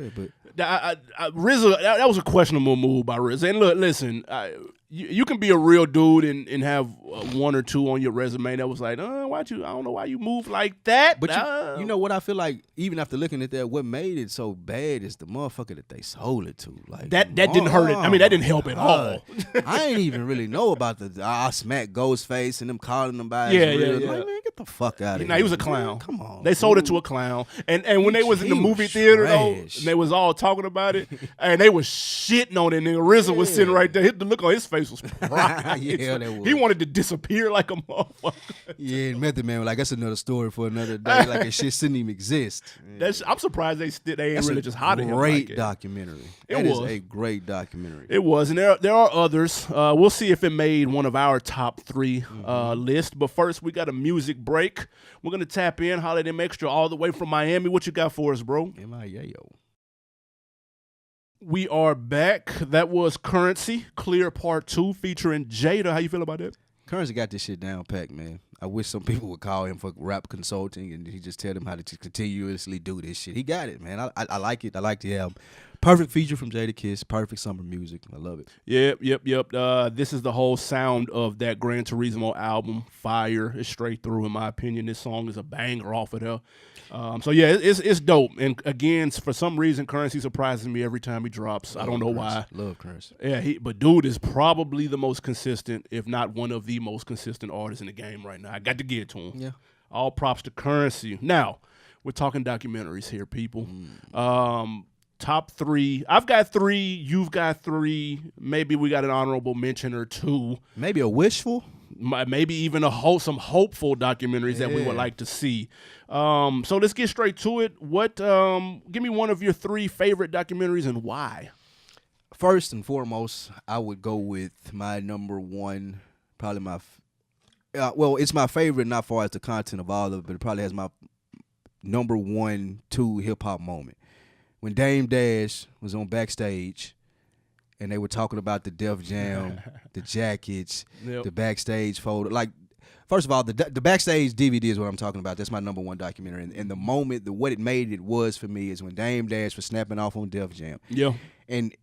RZA, that was a questionable move by RZA. And look, listen, you can be a real dude and have one or two on your resume that was like, I don't know why you move like that. But you know what I feel like, even after looking at that, what made it so bad is the motherfucker that they sold it to. Like, that didn't hurt it. I mean, that didn't help at all. I ain't even really know about I smack Ghostface and them calling him by his real. Like, man, get the fuck out of here. He was a clown. Man, come on. They sold it to a clown. And when they was in the movie theater, though, and they was all talking about it, and they was shitting on it, and RZA was sitting right there. The look on his face was pride. They was. He wanted to disappear like a motherfucker. Yeah, Method Man was like, that's another story for another day. Like, that shit shouldn't even exist. I'm surprised they ain't really just hot at him. Great documentary. It was was a great documentary. It was, and there are others. We'll see if it made one of our top 3 list. But first, we got a music break. We're gonna tap in, holler at Mxtra all the way from Miami. What you got for us, bro? M.I.A.O. We are back. That was Currency, Clear Part 2, featuring Jada. How you feel about that? Currency got this shit down packed, man. I wish some people would call him for rap consulting and he just tell them how to continuously do this shit. He got it, man. I like it. I like the album. Perfect feature from Jada Kiss. Perfect summer music. I love it. Yep. This is the whole sound of that Gran Turismo album. Fire is straight through, in my opinion. This song is a banger off of there. So yeah, it's dope. And again, for some reason, Currency surprises me every time he drops. I don't know why. Love Currency. Yeah, but dude is probably the most consistent, if not one of the most consistent artists in the game right now. I got to give it to him. Yeah. All props to Currency. Now, we're talking documentaries here, people. Top 3. I've got 3. You've got 3. Maybe we got an honorable mention or 2. Maybe a wishful. Maybe even some hopeful documentaries that we would like to see. So let's get straight to it. Give me one of your 3 favorite documentaries and why. First and foremost, I would go with my number 1, probably it's my favorite, not far as the content of all of it, but it probably has my number 1, 2 hip-hop moment. When Dame Dash was on Backstage and they were talking about the Def Jam, the jackets, the backstage photo. Like, first of all, the Backstage DVD is what I'm talking about. That's my number 1 documentary. And the moment, what it made it was for me is when Dame Dash was snapping off on Def Jam. Yeah. And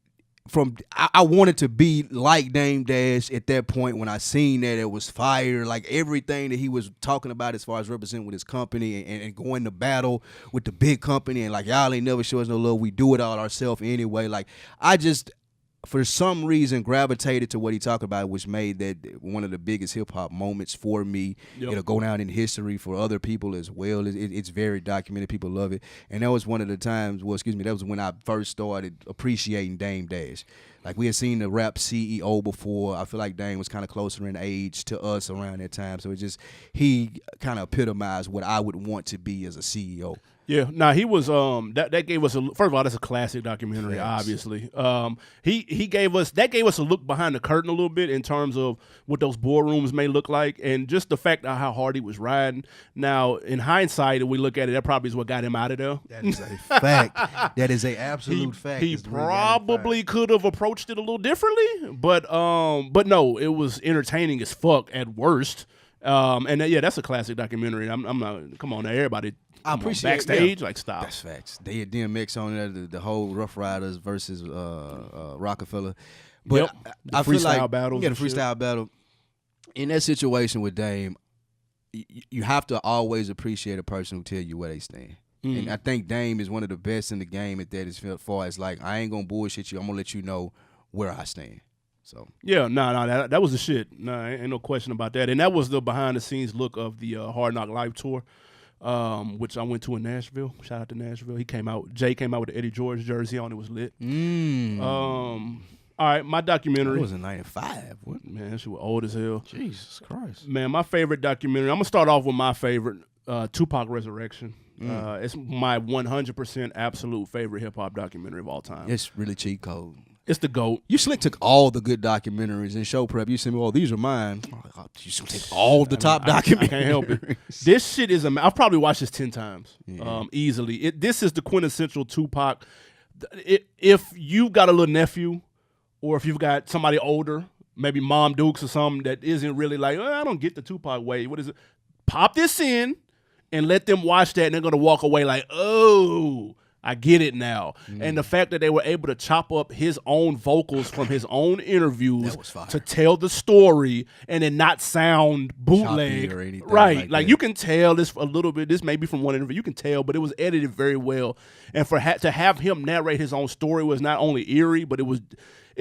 I wanted to be like Dame Dash at that point when I seen that it was fire, like everything that he was talking about as far as representing with his company and going to battle with the big company and like, y'all ain't never show us no love, we do it all ourselves anyway. Like, I just, for some reason, gravitated to what he talked about, which made that one of the biggest hip-hop moments for me. Yep. It'll go down in history for other people as well. It's very documented. People love it. And that was one of the times, that was when I first started appreciating Dame Dash. Like, we had seen the rap CEO before. I feel like Dame was kind of closer in age to us around that time. So he kind of epitomized what I would want to be as a CEO. Yeah, he was that gave us first of all, that's a classic documentary, Yes. obviously. He gave us a look behind the curtain a little bit in terms of what those boardrooms may look like and just the fact of how hard he was riding. Now, in hindsight, if we look at it, that probably is what got him out of there. That is a fact. That is a absolute fact. He probably could have approached it a little differently, but no, it was entertaining as fuck at worst. That's a classic documentary. I'm not. Come on, now, everybody. I appreciate Backstage. Like, stop. That's facts. They had DMX on there, the whole Rough Riders versus Rockefeller. But the I feel freestyle like battles the and shit. freestyle battle. In that situation with Dame, you have to always appreciate a person who tell you where they stand. And I think Dame is one of the best in the game at that, as far as like, I ain't gonna bullshit you. I'm gonna let you know where I stand. So yeah, that was the shit. Ain't no question about that. And that was the behind the scenes look of the Hard Knock Live tour, which I went to in Nashville. Shout out to Nashville. Jay came out with the Eddie George jersey on. It was lit. All right, my documentary. It was in '95. What? Man, that shit was old as hell. Jesus Christ. Man, my favorite documentary. I'm gonna start off with my favorite, Tupac Resurrection. It's my 100% absolute favorite hip hop documentary of all time. It's really cheat code. It's the GOAT. You slick took all the good documentaries in show prep. You said, "Oh, these are mine." You should take all the top documentaries. I can't help it. This shit is I've probably watched this 10 times, easily. This is the quintessential Tupac. If you've got a little nephew, or if you've got somebody older, maybe Mom Dukes or something that isn't really like, I don't get the Tupac way. What is it? Pop this in and let them watch that, and they're gonna walk away like, oh, I get it now. And the fact that they were able to chop up his own vocals from his own interviews to tell the story and then not sound bootleg or anything right. like that. You can tell this a little bit. This may be from one interview. You can tell, but it was edited very well. And to have him narrate his own story was not only eerie, but it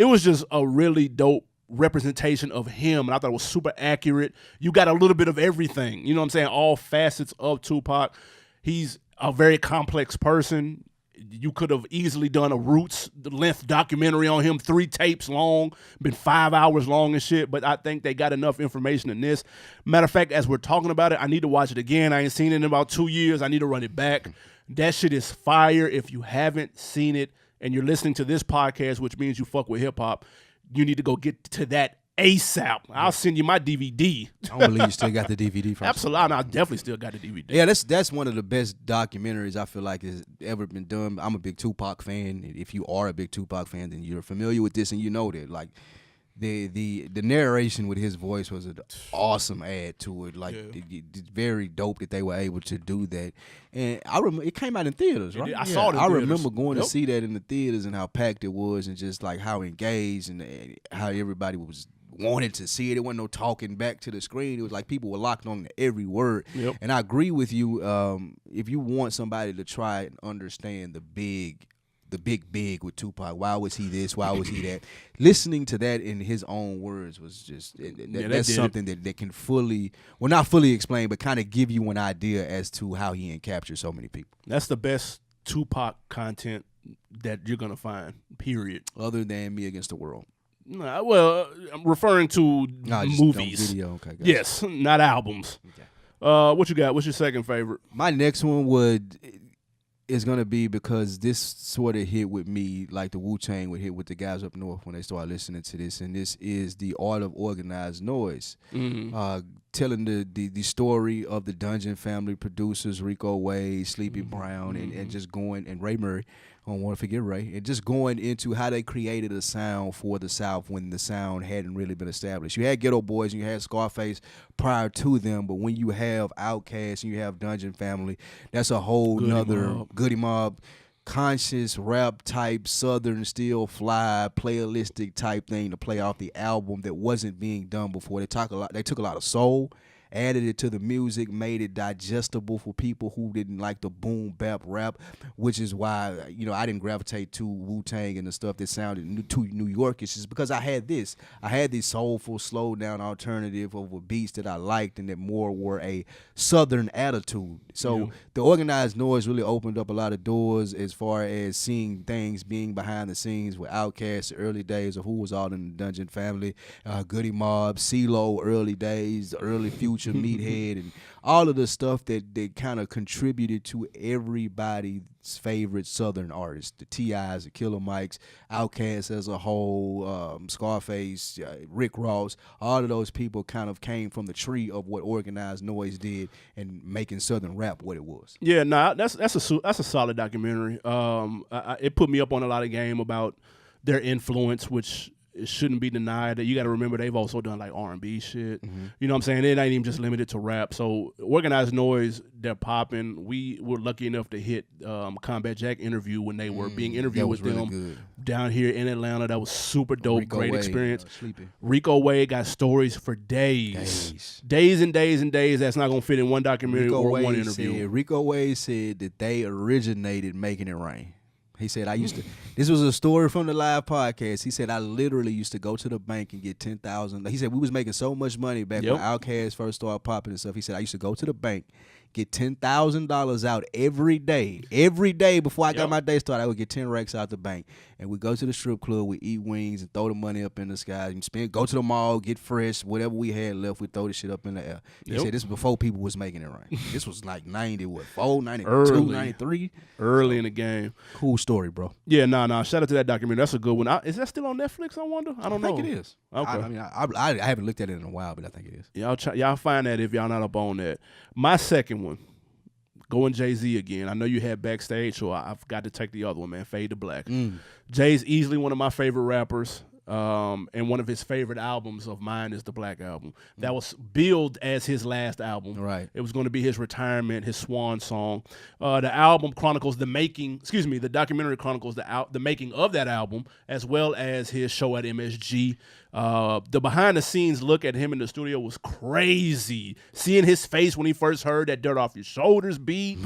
was just a really dope representation of him. And I thought it was super accurate. You got a little bit of everything. You know what I'm saying? All facets of Tupac. He's a very complex person. you could have easily done a Roots length documentary on him, 3 tapes long, been 5 hours long and shit. But I think they got enough information in this. Matter of fact, as we're talking about it, I need to watch it again. I ain't seen it in about 2 years. I need to run it back. That shit is fire. If you haven't seen it and you're listening to this podcast, which means you fuck with hip hop, you need to go get to that ASAP. I'll send you my DVD. I don't believe you still got the DVD from. Absolutely, I definitely still got the DVD. Yeah, that's one of the best documentaries I feel like has ever been done. I'm a big Tupac fan. If you are a big Tupac fan, then you're familiar with this and you know that. Like the narration with his voice was an awesome add to it. Like it's very dope that they were able to do that. And I remember it came out in theaters, right? I saw it in I theaters. remember going to see that in the theaters and how packed it was and just like how engaged and how everybody was wanted to see it. It wasn't no talking back to the screen. It was like people were locked on to every word. Yep. And I agree with you. If you want somebody to try and understand the big with Tupac, why was he this? Why was he that? Listening to that in his own words was just that's something that can not fully explain, but kind of give you an idea as to how he encaptured so many people. That's the best Tupac content that you're gonna find. Period. Other than Me Against the World. Nah, well, I'm referring to movies. Video. Okay, gotcha. Yes, not albums. Okay. What you got? What's your second favorite? My next one is gonna be because this sort of hit with me like the Wu-Tang would hit with the guys up north when they start listening to this, and this is The Art of Organized Noise, telling the story of the Dungeon family producers, Rico Wade, Sleepy Brown, and just going, and Ray Murray. I don't want to forget Ray, and just going into how they created a sound for the South when the sound hadn't really been established. You had Ghetto Boys and you had Scarface prior to them, but when you have Outkast and you have Dungeon Family, that's a whole nother Goody Mob, conscious rap type, Southern still fly, playalistic type thing to play off the album that wasn't being done before. They took a lot of soul, added it to the music, made it digestible for people who didn't like the boom bap rap, which is why I didn't gravitate to Wu-Tang and the stuff that sounded too New Yorkish. Is because I had this soulful, slow down alternative over beats that I liked and that more were a Southern attitude. So the Organized Noise really opened up a lot of doors as far as seeing things being behind the scenes with Outkast, the early days of who was all in the Dungeon family, Goody Mob, CeeLo, early days, the early Future, Meathead, and all of the stuff that kind of contributed to everybody's favorite Southern artists, the T.I.s, the Killer Mikes, Outkast as a whole, Scarface, Rick Ross. All of those people kind of came from the tree of what Organized Noise did and making Southern rap what it was. Yeah, that's a solid documentary. It put me up on a lot of game about their influence, which it shouldn't be denied. That you got to remember they've also done like R&B shit. You know what I'm saying? It ain't even just limited to rap. So Organized Noise, they're popping. We were lucky enough to hit Combat Jack interview when they were being interviewed with really them good. Down here in Atlanta. That was super dope. Rico Great Wade, experience. Sleepy. Rico Wade got stories for days and days and days. That's not gonna fit in one documentary or one interview. Rico Wade said that they originated Making It Rain. He said, this was a story from the live podcast. He said, I literally used to go to the bank and get $10,000. He said, we was making so much money back when Outkast first started popping and stuff. He said, I used to go to the bank, get $10,000 out every day. Every day before I got my day started, I would get 10 racks out the bank. And we'd go to the strip club, we'd eat wings and throw the money up in the sky. And go to the mall, get fresh, whatever we had left, we'd throw the shit up in the air. He said this was before people was making it rain. This was like 94, 92, 93. Early in the game. Cool story, bro. Yeah, nah. Shout out to that documentary. That's a good one. Is that still on Netflix, I wonder? I don't know. I think it is. Okay. I haven't looked at it in a while, but I think it is. Y'all find that if y'all not up on that. My second one, going Jay-Z again. I know you had Backstage, so I've got to take the other one, man. Fade to Black. Jay's easily one of my favorite rappers. And one of his favorite albums of mine is the Black Album. That was billed as his last album. Right. It was going to be his retirement, his swan song. The album chronicles the documentary chronicles the making of that album, as well as his show at MSG. The behind the scenes look at him in the studio was crazy. Seeing his face when he first heard that Dirt Off Your Shoulders beat,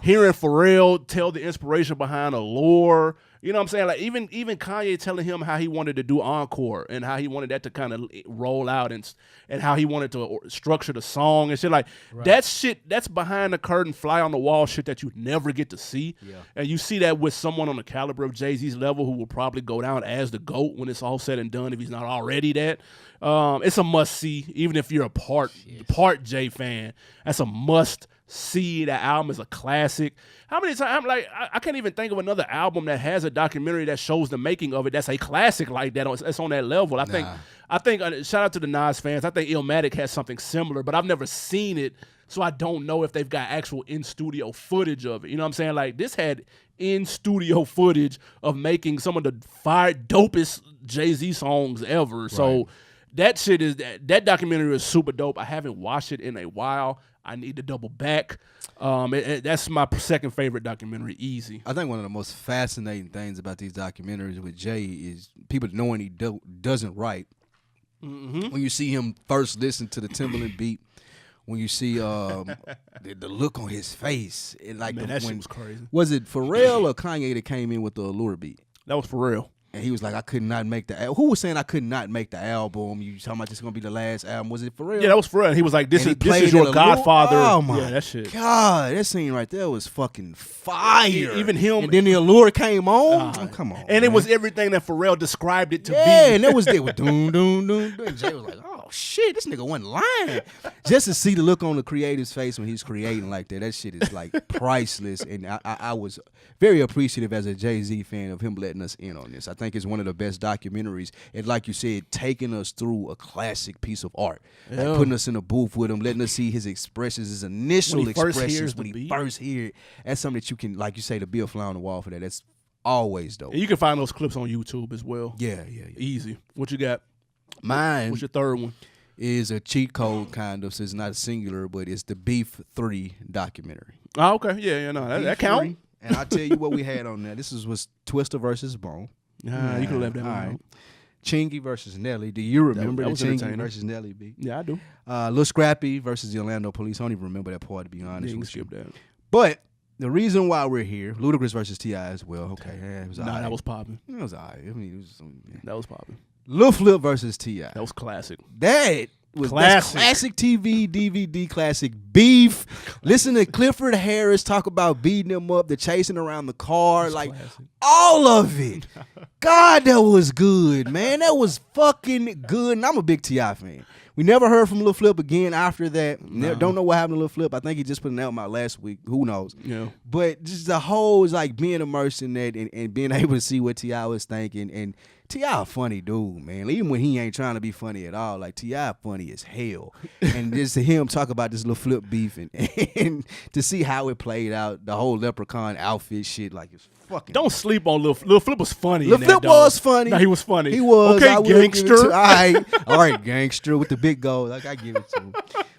hearing Pharrell tell the inspiration behind Allure, You know what I'm saying? Like even Kanye telling him how he wanted to do encore and how he wanted that to kind of roll out and how he wanted to structure the song and shit. Like that shit, that's behind the curtain, fly on the wall shit that you never get to see. Yeah. And you see that with someone on the caliber of Jay-Z's level who will probably go down as the GOAT when it's all said and done if he's not already that. It's a must see, even if you're a part Jay fan. That's a must see. That album is a classic. How many times? Like I can't even think of another album that has a documentary that shows the making of it. That's a classic like that. It's on that level. I think. Shout out to the Nas fans. I think Illmatic has something similar, but I've never seen it, so I don't know if they've got actual in studio footage of it. You know what I'm saying? Like this had in studio footage of making some of the dopest Jay-Z songs ever. Right. So that shit is that documentary is super dope. I haven't watched it in a while. I need to double back. That's my second favorite documentary, easy. I think one of the most fascinating things about these documentaries with Jay is people knowing he doesn't write. Mm-hmm. When you see him first listen to the Timberland beat, when you see the look on his face, that shit was crazy. Was it Pharrell or Kanye that came in with the Allure beat? That was Pharrell. And he was like, I could not make the album. Who was saying I could not make the album? You talking about this is going to be the last album? Was it Pharrell? Yeah, that was Pharrell. He was like, this is your Godfather. Oh, my that shit. God. That scene right there was fucking fire. Even him. And then the Allure came on. Come on. And it was everything that Pharrell described it to be. Yeah, and it was there with doom, doom, doom, doom. And Jay was like, oh, shit, this nigga wasn't lying. Just to see the look on the creative's face when he's creating like that shit is like priceless. And I was very appreciative as a Jay-Z fan of him letting us in on this. I think it's one of the best documentaries, and like you said, taking us through a classic piece of art, like putting us in a booth with him, letting us see his expressions, his initial expressions when he first hear it. That's something that you can, like you say, to be a fly on the wall for that. That's always dope. And you can find those clips on YouTube as well. Yeah. Easy. What you got? Mine. What's your third one? Is a cheat code kind of, so it's not a singular, but it's the Beef 3 documentary. Oh, okay. Yeah, no, that count. And I'll tell you what we had on there. This was Twista versus Bone. You can left that one out. Chingy versus Nelly. Do you remember the Chingy versus Nelly beat? Yeah, I do. Lil Scrappy versus the Orlando Police. I don't even remember that part, to be honest. Yeah, you can skip that. But the reason why we're here, Ludacris versus T.I. as well. Okay, it was that was popping. It was all right. I mean, that was popping. Lil Flip versus T.I. That was classic. That was classic TV, DVD, classic beef. Listen to Clifford Harris talk about beating him up, the chasing around the car, like classic. All of it. God, that was good, man. That was fucking good. And I'm a big T.I. fan. We never heard from Lil Flip again after that. No. Don't know what happened to Lil Flip. I think he just put an album out last week. Who knows? Yeah. But just the whole is like being immersed in that and being able to see what T.I. was thinking. And T.I. a funny dude, man. Even when he ain't trying to be funny at all, like T.I. funny as hell. And just to hear him talk about this Lil Flip beef and to see how it played out, the whole leprechaun outfit shit, like it's fucking. Don't sleep on Lil Flip was funny. Lil Flip was funny. No, he was funny. He was. Okay, gangster. All right, gangster with the big goal. Like I give it to him.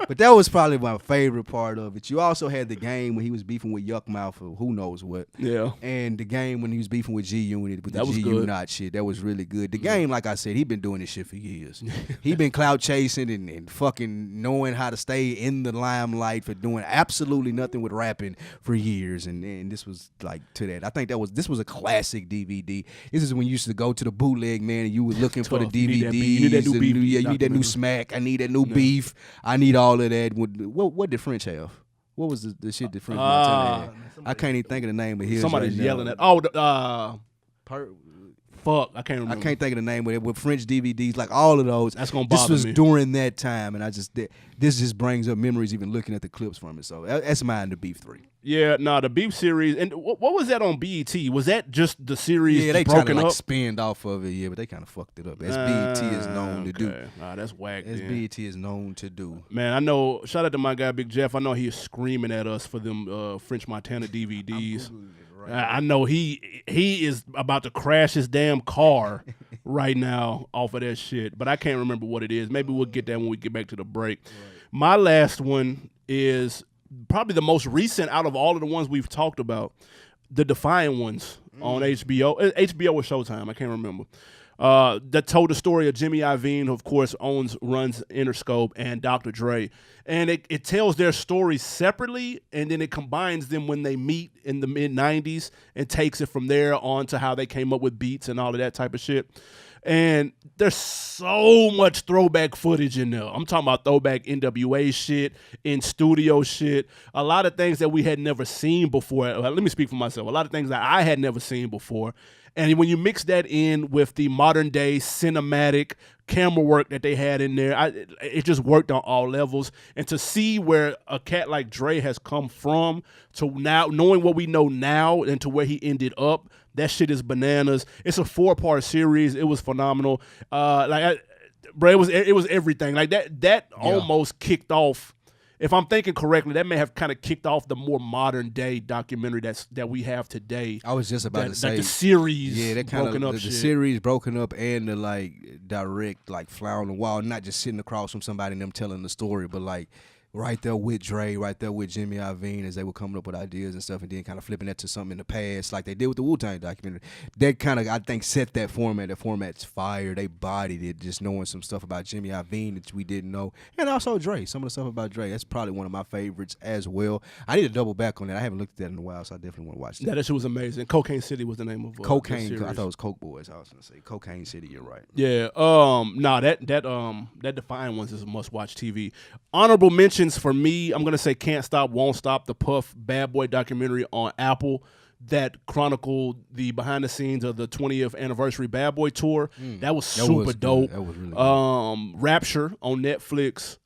But that was probably my favorite part of it. You also had the game when he was beefing with Yuck Mouth or who knows what. Yeah. And the game when he was beefing with G-Unit with the G-Unit shit. That was really good. The game, like I said, he been doing this shit for years. He been clout chasing and fucking knowing how to stay in the limelight for doing absolutely nothing with rapping for years. And this was like to that. I think this was a classic DVD. This is when you used to go to the bootleg, man, and you were looking for the DVDs. You need that new beef. You need that new smack. I need that new beef. I need all of that. What did French have? What was the shit that French had? I can't even think of the name of his. Somebody's yelling at. Fuck, I can't remember. I can't think of the name of it. With French DVDs, like all of those. That's gonna bother me. This was during that time, and this just brings up memories even looking at the clips from it. So that's mine, the Beef 3. Yeah, the Beef series. And what was that on BET? Was that just the series? Yeah, they broken like up? Spinned off of it. Yeah, but they kind of fucked it up. As BET is known to do. That's whack. As BET is known to do. Man, I know. Shout out to my guy Big Jeff. I know he is screaming at us for them French Montana DVDs. I know he is about to crash his damn car right now off of that shit, but I can't remember what it is. Maybe we'll get that when we get back to the break. Right. My last one is probably the most recent out of all of the ones we've talked about, the Defiant ones on HBO. HBO or Showtime, I can't remember. that told the story of Jimmy Iovine, who of course runs Interscope, and Dr. Dre. And it tells their stories separately, and then it combines them when they meet in the mid-'90s and takes it from there on to how they came up with beats and all of that type of shit. And there's so much throwback footage in there. I'm talking about throwback NWA shit, in studio shit, a lot of things that we had never seen before. Let me speak for myself. A lot of things that I had never seen before. And when you mix that in with the modern day cinematic camera work that they had in there, it just worked on all levels. And to see where a cat like Dre has come from to now, knowing what we know now and to where he ended up, that shit is bananas. It's a 4-part series. It was phenomenal. Bro, it was everything. Like that almost kicked off. If I'm thinking correctly, that may have kind of kicked off the more modern day documentary that we have today. I was just about to say, like the series, that kind broken of up the shit. series broken up and the like direct like fly on the wall, not just sitting across from somebody and them telling the story, but like right there with Dre, right there with Jimmy Iovine as they were coming up with ideas and stuff, and then kind of flipping that to something in the past, like they did with the Wu-Tang documentary. That kind of, I think, set that format. The format's fire. They bodied it, just knowing some stuff about Jimmy Iovine that we didn't know, and also Dre. Some of the stuff about Dre, that's probably one of my favorites as well. I need to double back on that. I haven't looked at that in a while, so I definitely want to watch that. Yeah, that shit was amazing. Cocaine City was the name of Cocaine. I thought it was Coke Boys. I was gonna say Cocaine City. You're right. Yeah. That Defiant Ones is a must-watch TV. Honorable mentions for me, I'm gonna say Can't Stop, Won't Stop, the Puff Bad Boy documentary on Apple that chronicled the behind the scenes of the 20th anniversary Bad Boy tour. That was super dope. That was really good. Rapture on Netflix.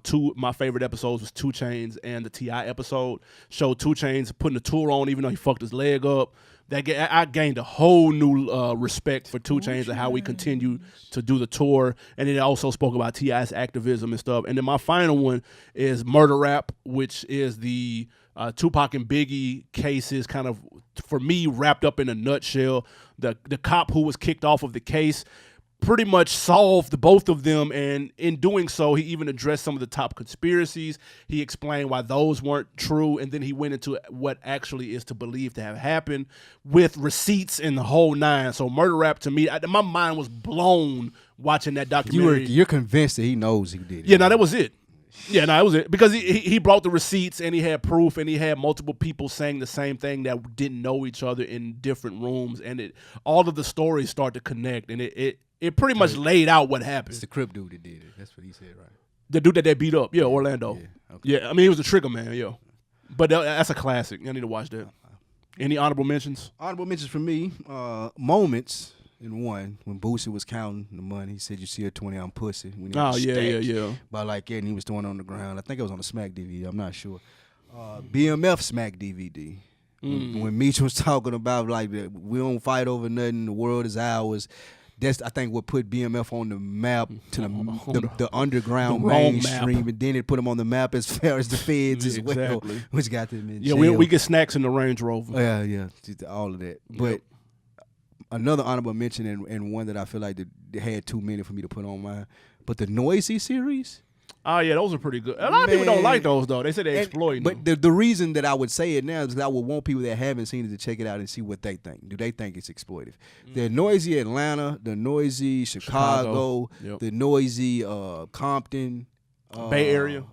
Two of my favorite episodes was 2 Chainz and the T.I. episode. Showed 2 Chainz putting the tour on even though he fucked his leg up. I gained a whole new respect for 2 Chainz and how we continue to do the tour. And it also spoke about T.I.'s activism and stuff. And then my final one is Murder Rap, which is the Tupac and Biggie cases kind of, for me, wrapped up in a nutshell. The cop who was kicked off of the case pretty much solved both of them, and in doing so, he even addressed some of the top conspiracies. He explained why those weren't true, and then he went into what actually is to believe to have happened with receipts and the whole nine. So Murder Rap, to me, my mind was blown watching that documentary. You're convinced that he knows he did it. Yeah, no, that was it. Yeah, no, that was it. Because he brought the receipts and he had proof and he had multiple people saying the same thing that didn't know each other in different rooms, and all of the stories start to connect, and it pretty much laid out what happened. It's the Crip dude that did it. That's what he said, right? The dude that they beat up, yeah, Orlando. Yeah, okay. Yeah, I mean, he was a trigger man, yeah. But that's a classic. I need to watch that. Any honorable mentions? Honorable mentions for me, moments in one, when Boosie was counting the money, he said, "You see a 20-ounce pussy." When he was yeah. But like, yeah, and he was throwing it on the ground. I think it was on the Smack DVD. I'm not sure. BMF Smack DVD. When Mxtra was talking about like we don't fight over nothing, the world is ours. That's, I think, what put BMF on the map to the underground mainstream, map. And then it put them on the map as far as the feds as well, which got them in jail. Yeah, we get snacks in the Range Rover. Yeah, all of that. But another honorable mention and one that I feel like they had too many for me to put on mine, but the Noisy series. Oh, yeah, those are pretty good. A lot of people don't like those, though. They say they're exploiting them. But the reason that I would say it now is because I would want people that haven't seen it to check it out and see what they think. Do they think it's exploitive? The Noisy Atlanta, the Noisy Chicago. Yep. The Noisy Compton. Bay Area.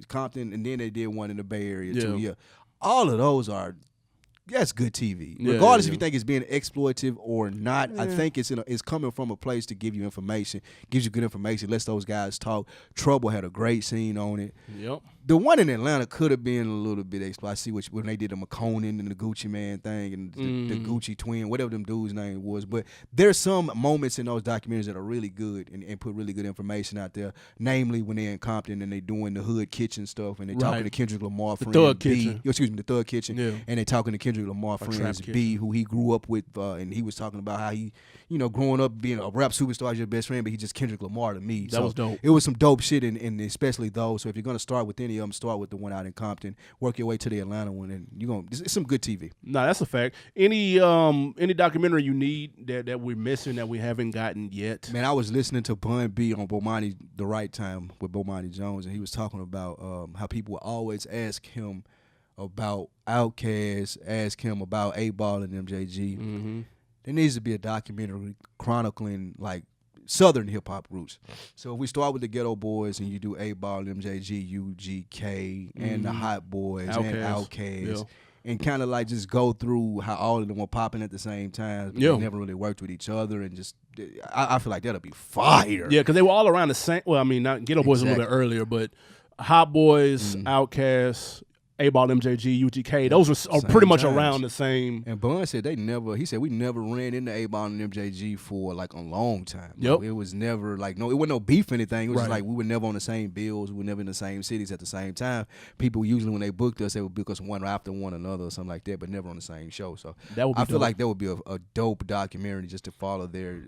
Compton, and then they did one in the Bay Area, too. Yeah. All of those are... That's good TV. Regardless if you think it's being exploitive or not, I think it's coming from a place to give you information, gives you good information, lets those guys talk. Trouble had a great scene on it. Yep. The one in Atlanta could have been a little bit exploitive. I see when they did the McConan and the Gucci Man thing and the Gucci twin, whatever them dudes' name was. But there's some moments in those documentaries that are really good and put really good information out there. Namely, when they're in Compton and they doing the hood kitchen stuff and they talking to Kendrick Lamar friend Thug B. Kitchen. Excuse me, the Thug Kitchen. Yeah. And they talking to Kendrick Lamar friends B, who he grew up with, and he was talking about how he, growing up being a rap superstar is your best friend, but he just Kendrick Lamar to me. That was dope. It was some dope shit, and especially those. So if you're gonna start with any of them, start with the one out in Compton, work your way to the Atlanta one, and it's some good TV. No, that's a fact. Any documentary you need that we're missing that we haven't gotten yet? Man, I was listening to Bun B on Bomani The Right Time with Bomani Jones, and he was talking about how people would always ask him about Outkast, ask him about 8 Ball and MJG. There needs to be a documentary chronicling like Southern hip hop roots. So if we start with the Ghetto Boys and you do A-Ball, MJG, UGK, and the Hot Boys and Outkast, and kind of like just go through how all of them were popping at the same time, but they never really worked with each other, and just I feel like that'll be fire. Yeah, because they were all around the same. Well, I mean, not Ghetto Boys a little bit earlier, but Hot Boys, Outkast, A-Ball, MJG, UGK, those are pretty much around the same. And Bun said he said we never ran into A-Ball and MJG for like a long time. Yep. It was never like, it wasn't no beef or anything. It was just like we were never on the same bills. We were never in the same cities at the same time. People usually when they booked us, they would book us one after one another or something like that, but never on the same show. So I feel like that would be a dope documentary just to follow their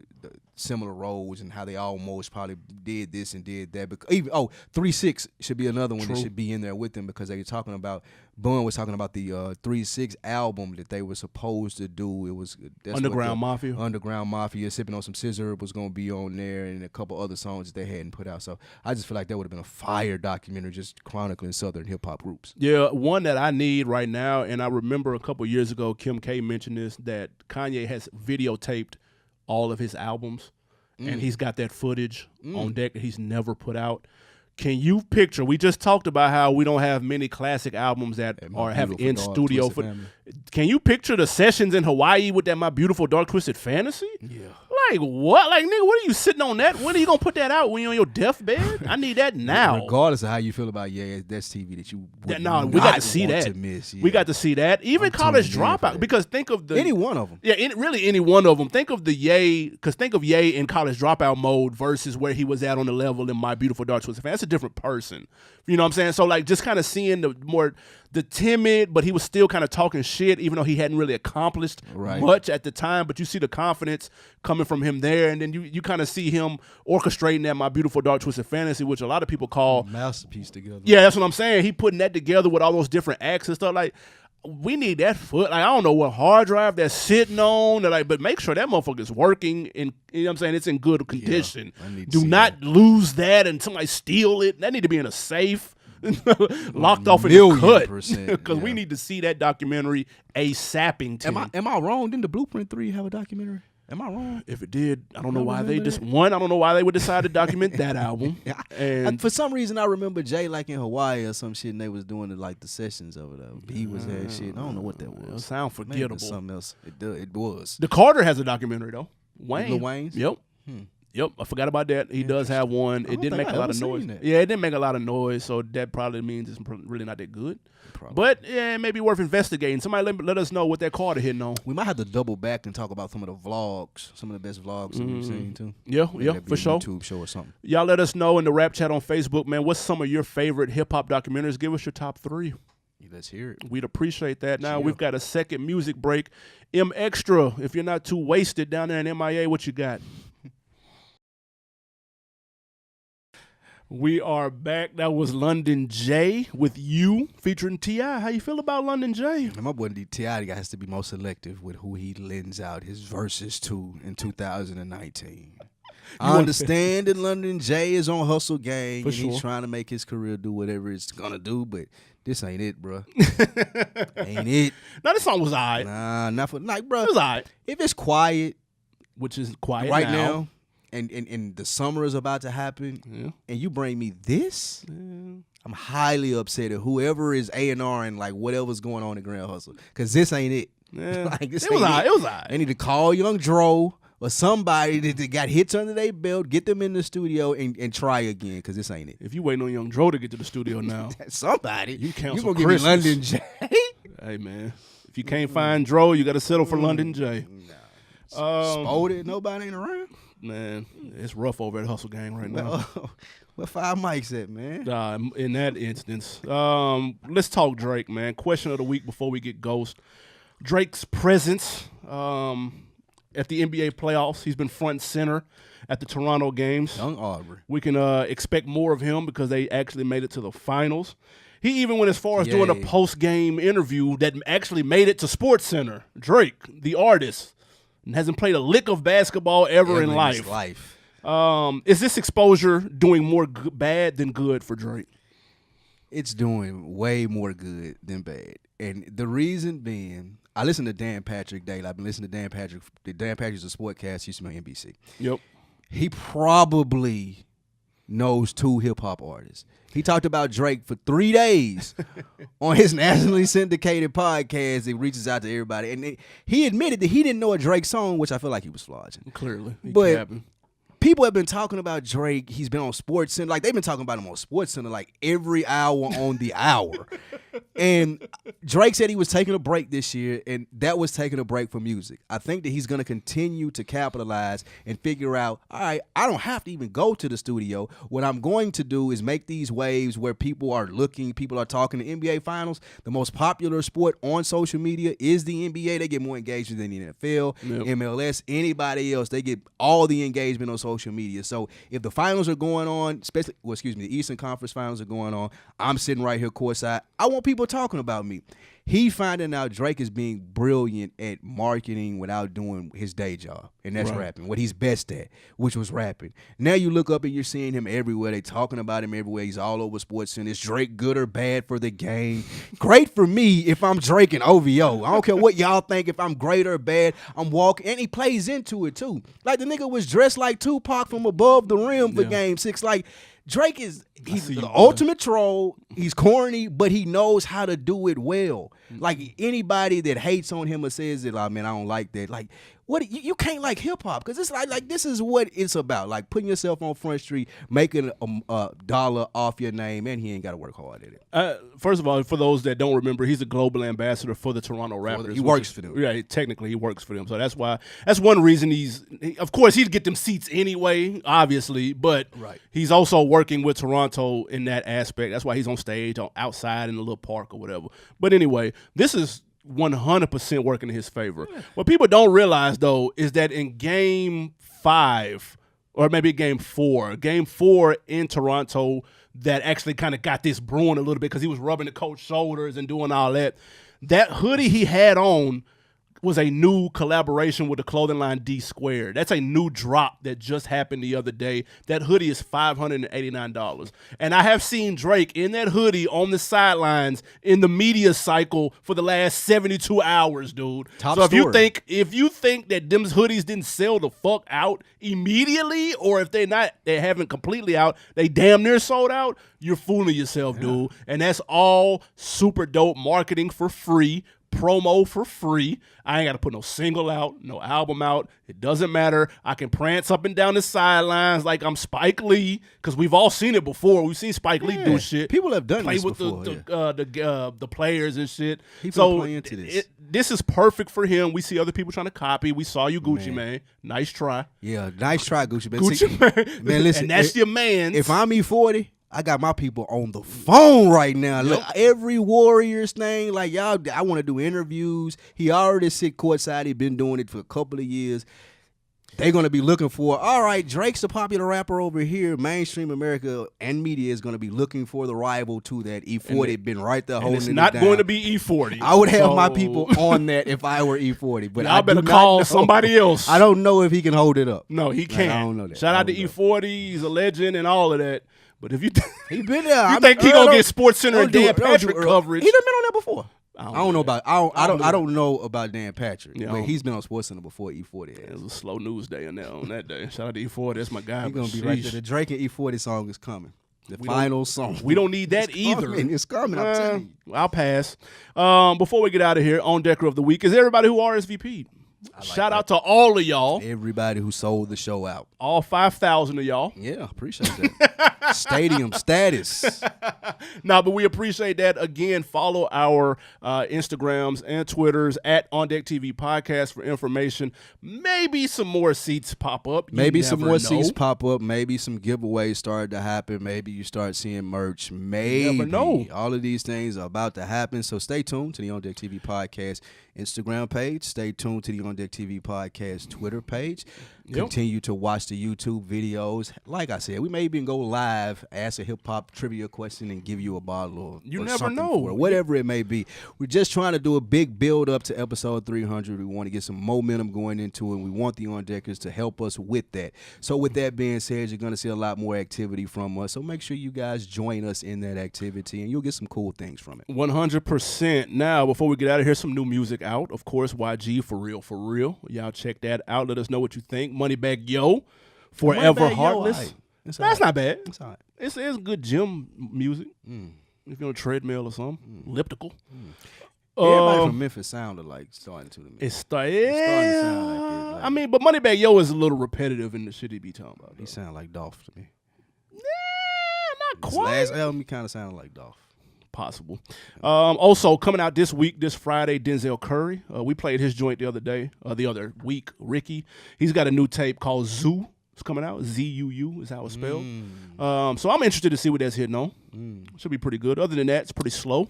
similar roles and how they almost probably did this and did that. Because even 3-6 should be another one that should be in there with them, because they were talking about Bun was talking about the 3-6 album that they were supposed to do. It was Underground Mafia. Underground Mafia, Sipping on Some Scissor was going to be on there, and a couple other songs that they hadn't put out. So I just feel like that would have been a fire documentary just chronicling Southern hip hop groups. Yeah, one that I need right now, and I remember a couple years ago, Kim K mentioned this, that Kanye has videotaped all of his albums, and he's got that footage on deck that he's never put out. Can you picture? We just talked about how we don't have many classic albums that have in studio footage. Can you picture the sessions in Hawaii with that My Beautiful Dark Twisted Fantasy? Yeah. Like what? Like nigga, what are you sitting on that? When are you gonna put that out? When you're on your deathbed? I need that now. Regardless of how you feel about that's TV that you would we got to see that. To miss, We got to see that. Even College Dropout, because think of any one of them. Yeah, really any one of them. Think of the Ye, because think of Ye in College Dropout mode versus where he was at on the level in My Beautiful Dark Twisted Fantasy. That's a different person. You know what I'm saying? So like just kind of seeing the timid, but he was still kind of talking shit, even though he hadn't really accomplished much at the time. But you see the confidence coming from him there, and then you kind of see him orchestrating that My Beautiful Dark Twisted Fantasy, which a lot of people call a masterpiece together. Yeah, that's what I'm saying. He putting that together with all those different acts and stuff. Like we need that foot. Like I don't know what hard drive that's sitting on. But make sure that motherfucker's working, and you know what I'm saying, it's in good condition. Do not lose that and somebody steal it. That need to be in a safe. Locked off in the cut, because we need to see that documentary ASAPing. Am I wrong? Didn't the Blueprint 3 have a documentary? Am I wrong? If it did, I don't know why they just I don't know why they would decide to document that album. And for some reason, I remember Jay like in Hawaii or some shit, and they was doing the sessions of it. He was that shit. I don't know what that was. It sound forgettable. Something else. It was. The Carter has a documentary though. Wayne. Lil Wayne's? Yep. Yep, I forgot about that. He does have one. It didn't make a lot of noise. Yeah, it didn't make a lot of noise, so that probably means it's really not that good. But yeah, it may be worth investigating. Somebody let us know what that Carter hitting on. We might have to double back and talk about some of the vlogs, some of the best vlogs that we've seen too. Yeah, for sure. YouTube show or something. Y'all let us know in the rap chat on Facebook, man. What's some of your favorite hip hop documentaries? Give us your top 3. Let's hear it. We'd appreciate that. Now we've got a second music break. Mxtra, if you're not too wasted down there in MIA, what you got? We are back. That was London Jae with You featuring T.I. How you feel about London Jae? My boy T.I. has to be more selective with who he lends out his verses to in 2019. I understand that London Jae is on Hustle Gang and he's trying to make his career do whatever it's gonna do, but this ain't it, bro. Ain't it? No, this song was all right. Nah, not for bro. It was all right. If it's quiet, which is quiet right now and the summer is about to happen, and you bring me this, I'm highly upset at whoever is A&R and like whatever's going on in Grand Hustle, because this ain't it. Yeah. Like, this it was all right. It was all right. They need to call Young Dro or somebody that got hits under their belt, get them in the studio and try again, because this ain't it. If you waiting on Young Dro to get to the studio now, somebody, you cancel. You gonna give me London Jae? Hey man, if you can't find Dro, you got to settle for London Jae. Spotted, nobody ain't around. Man, it's rough over at Hustle Gang right now. Where 5 mics at, man? In that instance, let's talk Drake, man. Question of the week before we get ghost. Drake's presence at the NBA playoffs. He's been front and center at the Toronto games. Young Aubrey. We can expect more of him because they actually made it to the finals. He even went as far as doing a post-game interview that actually made it to SportsCenter. Drake, the artist, hasn't played a lick of basketball ever in life. Life. Is this exposure doing more bad than good for Drake? It's doing way more good than bad. And the reason being, I listen to Dan Patrick daily. I've been listening to Dan Patrick. Dan Patrick's a sportcast. Used to be on NBC. Yep. He probably knows 2 hip-hop artists. He talked about Drake for 3 days on his nationally syndicated podcast. It reaches out to everybody. And he admitted that he didn't know a Drake song, which I feel like he was flogging. Clearly. But people have been talking about Drake. He's been on SportsCenter. Like, they've been talking about him on SportsCenter like every hour on the hour. And Drake said he was taking a break this year, and that was taking a break from music. I think that he's going to continue to capitalize and figure out, all right, I don't have to even go to the studio. What I'm going to do is make these waves where people are looking, people are talking. The NBA Finals, the most popular sport on social media is the NBA. They get more engagement than the NFL, MLS, anybody else. They get all the engagement on social media. So if the finals are going on, the Eastern Conference Finals are going on, I'm sitting right here courtside. I want people talking about me. He finding out Drake is being brilliant at marketing without doing his day job, and that's rapping, what he's best at, which was rapping. Now you look up and you're seeing him everywhere. They talking about him everywhere. He's all over SportsCenter. Is Drake good or bad for the game? Great for me if I'm Drake and OVO. I don't care what y'all think. If I'm great or bad, I'm walking, and he plays into it too. Like the nigga was dressed like Tupac from above the rim for Game 6. Like Drake he's the ultimate troll. He's corny, but he knows how to do it well. Like anybody that hates on him or says that, like, man, I don't like that. Like, what you can't like hip hop because it's like this is what it's about. Like putting yourself on Front Street, making a dollar off your name, and he ain't got to work hard at it. First of all, for those that don't remember, he's a global ambassador for the Toronto Raptors. He works for them. Yeah, technically he works for them. So that's one reason of course, he'd get them seats anyway, obviously, but he's also working with Toronto in that aspect. That's why he's on stage, outside in a little park or whatever. But anyway, this is 100% working in his favor. What people don't realize, though, is that in Game 5, or maybe Game 4 in Toronto, that actually kind of got this brewing a little bit because he was rubbing the coach's shoulders and doing all that. That hoodie he had on was a new collaboration with the clothing line D Squared. That's a new drop that just happened the other day. That hoodie is $589. And I have seen Drake in that hoodie on the sidelines in the media cycle for the last 72 hours, dude. Top so story. if you think that them hoodies didn't sell the fuck out immediately, or if they haven't completely out, they damn near sold out, you're fooling yourself, dude. And that's all super dope marketing for free. Promo for free. I ain't got to put no single out, no album out. It doesn't matter. I can prance up and down the sidelines like I'm Spike Lee, because we've all seen it before. We've seen Spike Lee do shit. People have done play this with before. the players and shit. He's so playing into this. This is perfect for him. We see other people trying to copy. We saw you, Gucci man. Nice try. Yeah, nice try, Gucci man. Gucci man. Man, listen, and that's your man. If I'm E40, I got my people on the phone right now. Look, every Warriors thing, like y'all, I want to do interviews. He already sit courtside. He been doing it for a couple of years. They're going to be looking for, all right, Drake's a popular rapper over here. Mainstream America and media is going to be looking for the rival to that. E40 been right there holding it down. It's not going to be E40. I would have my people on that if I were E40. But I better call somebody else. I don't know if he can hold it up. No, he can't. I don't know that. Shout out to E40. He's a legend and all of that. But if you he been there, you think he gonna get SportsCenter and Dan Patrick coverage? He done been on there before. I don't know about Dan Patrick, Yeah, but he's been on SportsCenter before E40 It has. was a slow news day on that day. Shout out to E40. That's my guy. He's gonna be right there. The Drake and E40 song is coming. The We final song. We don't need that either. It's coming. I'm telling you. I'll pass. Before we get out of here, on Decker of the Week is everybody who RSVP'd. Shout out to all of y'all. Everybody who sold the show out. All 5,000 of y'all. Yeah, appreciate that. Stadium status. No, but we appreciate that. Again, follow our Instagrams and Twitters at OndeckTV Podcast for information. Maybe some more seats pop up. Maybe some more seats pop up. Maybe some giveaways start to happen. Maybe you start seeing merch. Maybe. You never know. All of these things are about to happen. So stay tuned to the OndeckTV Podcast Instagram page. Stay tuned to the OndeckTV Podcast Twitter page. Continue to watch the YouTube videos. Like I said, we may even go live, ask a hip hop trivia question, and give you a bottle You or never something know. for it, whatever it may be. We're just trying to do a big build up to episode 300. We want to get some momentum going into it. And we want the On-Deckers to help us with that. So with that being said, you're going to see a lot more activity from us. So make sure you guys join us in that activity, and you'll get some cool things from it. 100%. Now, before we get out of here, some new music out. Of course, YG, For Real, For Real. Y'all check that out. Let us know what you think. Moneybag Yo, Forever Moneybag Yo, Heartless. aight. That's not bad. It's all right. It's good gym music. If you're on a treadmill or something. Elliptical. Everybody from Memphis sounded like starting to me. It's starting to sound like it. Like, I mean, but Moneybag Yo is a little repetitive in the shit he be talking about. he sound like Dolph to me. Not His quite. last album, he kind of sounded like Dolph. Possible. Also, coming out this week, this Friday, Denzel Curry. We played his joint the other week, Ricky. He's got a new tape called Zoo. It's coming out. Z-U-U is how it's spelled. So I'm interested to see what that's hitting on. Should be pretty good. Other than that, it's pretty slow.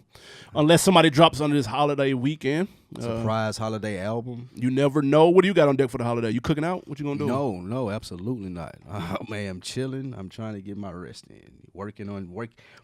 Unless somebody drops under this holiday weekend. Surprise holiday album. You never know. What do you got on deck for the holiday? You cooking out? What you gonna do? No, absolutely not. Man, I'm chilling. I'm trying to get my rest in. Working on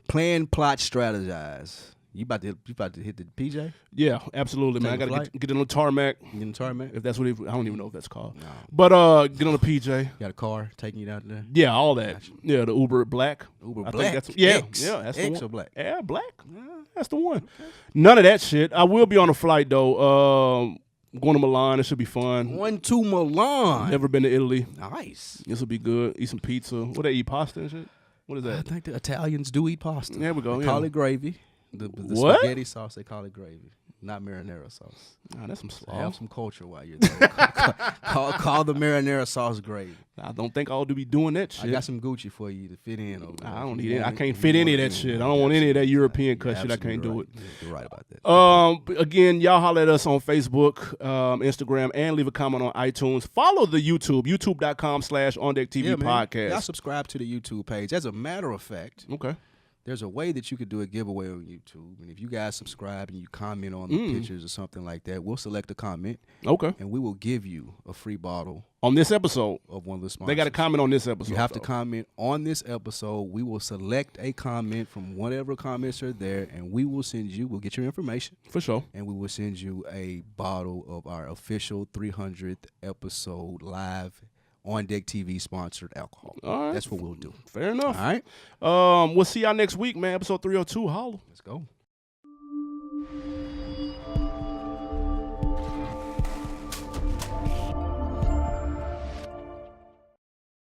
plan, plot, strategize. You about to hit the PJ? Yeah, absolutely, man. I gotta get on the tarmac. Get in the tarmac? If that's what I don't even know if that's called. No. But get on the PJ. Got a car taking you out there? Yeah, all that. Yeah, the Uber Black. Uber Black. Think that's, yeah, X. yeah, that's X the or one. Black? Yeah, Black. Yeah, that's the one. Okay. None of that shit. I will be on a flight though. Going to Milan. It should be fun. Going to Milan. Never been to Italy. Nice. This will be good. Eat some pizza. What they eat? Pasta and shit. What is that? I think the Italians do eat pasta. There we go. They call it gravy. The What? spaghetti sauce, they call it gravy, not marinara sauce. Nah, that's some So slaw. have some culture while you're there. call the marinara sauce gravy. I don't think I'll be doing that shit. I got some Gucci for you to fit in over there. I don't need it. I can't fit any of that shit. I don't want any of that European cut shit. I can't do it. You're right about that. Again, y'all holler at us on Facebook, Instagram, and leave a comment on iTunes. Follow the YouTube, youtube.com/OndeckTV podcast. Y'all subscribe to the YouTube page. As a matter of fact, Okay. there's a way that you could do a giveaway on YouTube. And if you guys subscribe and you comment on the pictures or something like that, we'll select a comment. Okay. And we will give you a free bottle On this episode. of one of the sponsors. They got to comment on this episode. You have to though. comment on this episode. We will select a comment from whatever comments are there, and we will send you, we'll get your information, For sure. and we will send you a bottle of our official 300th episode live On Deck TV sponsored alcohol. All right. That's what we'll do. Fair enough. All right? We'll see y'all next week, man. Episode 302. Holla. Let's go.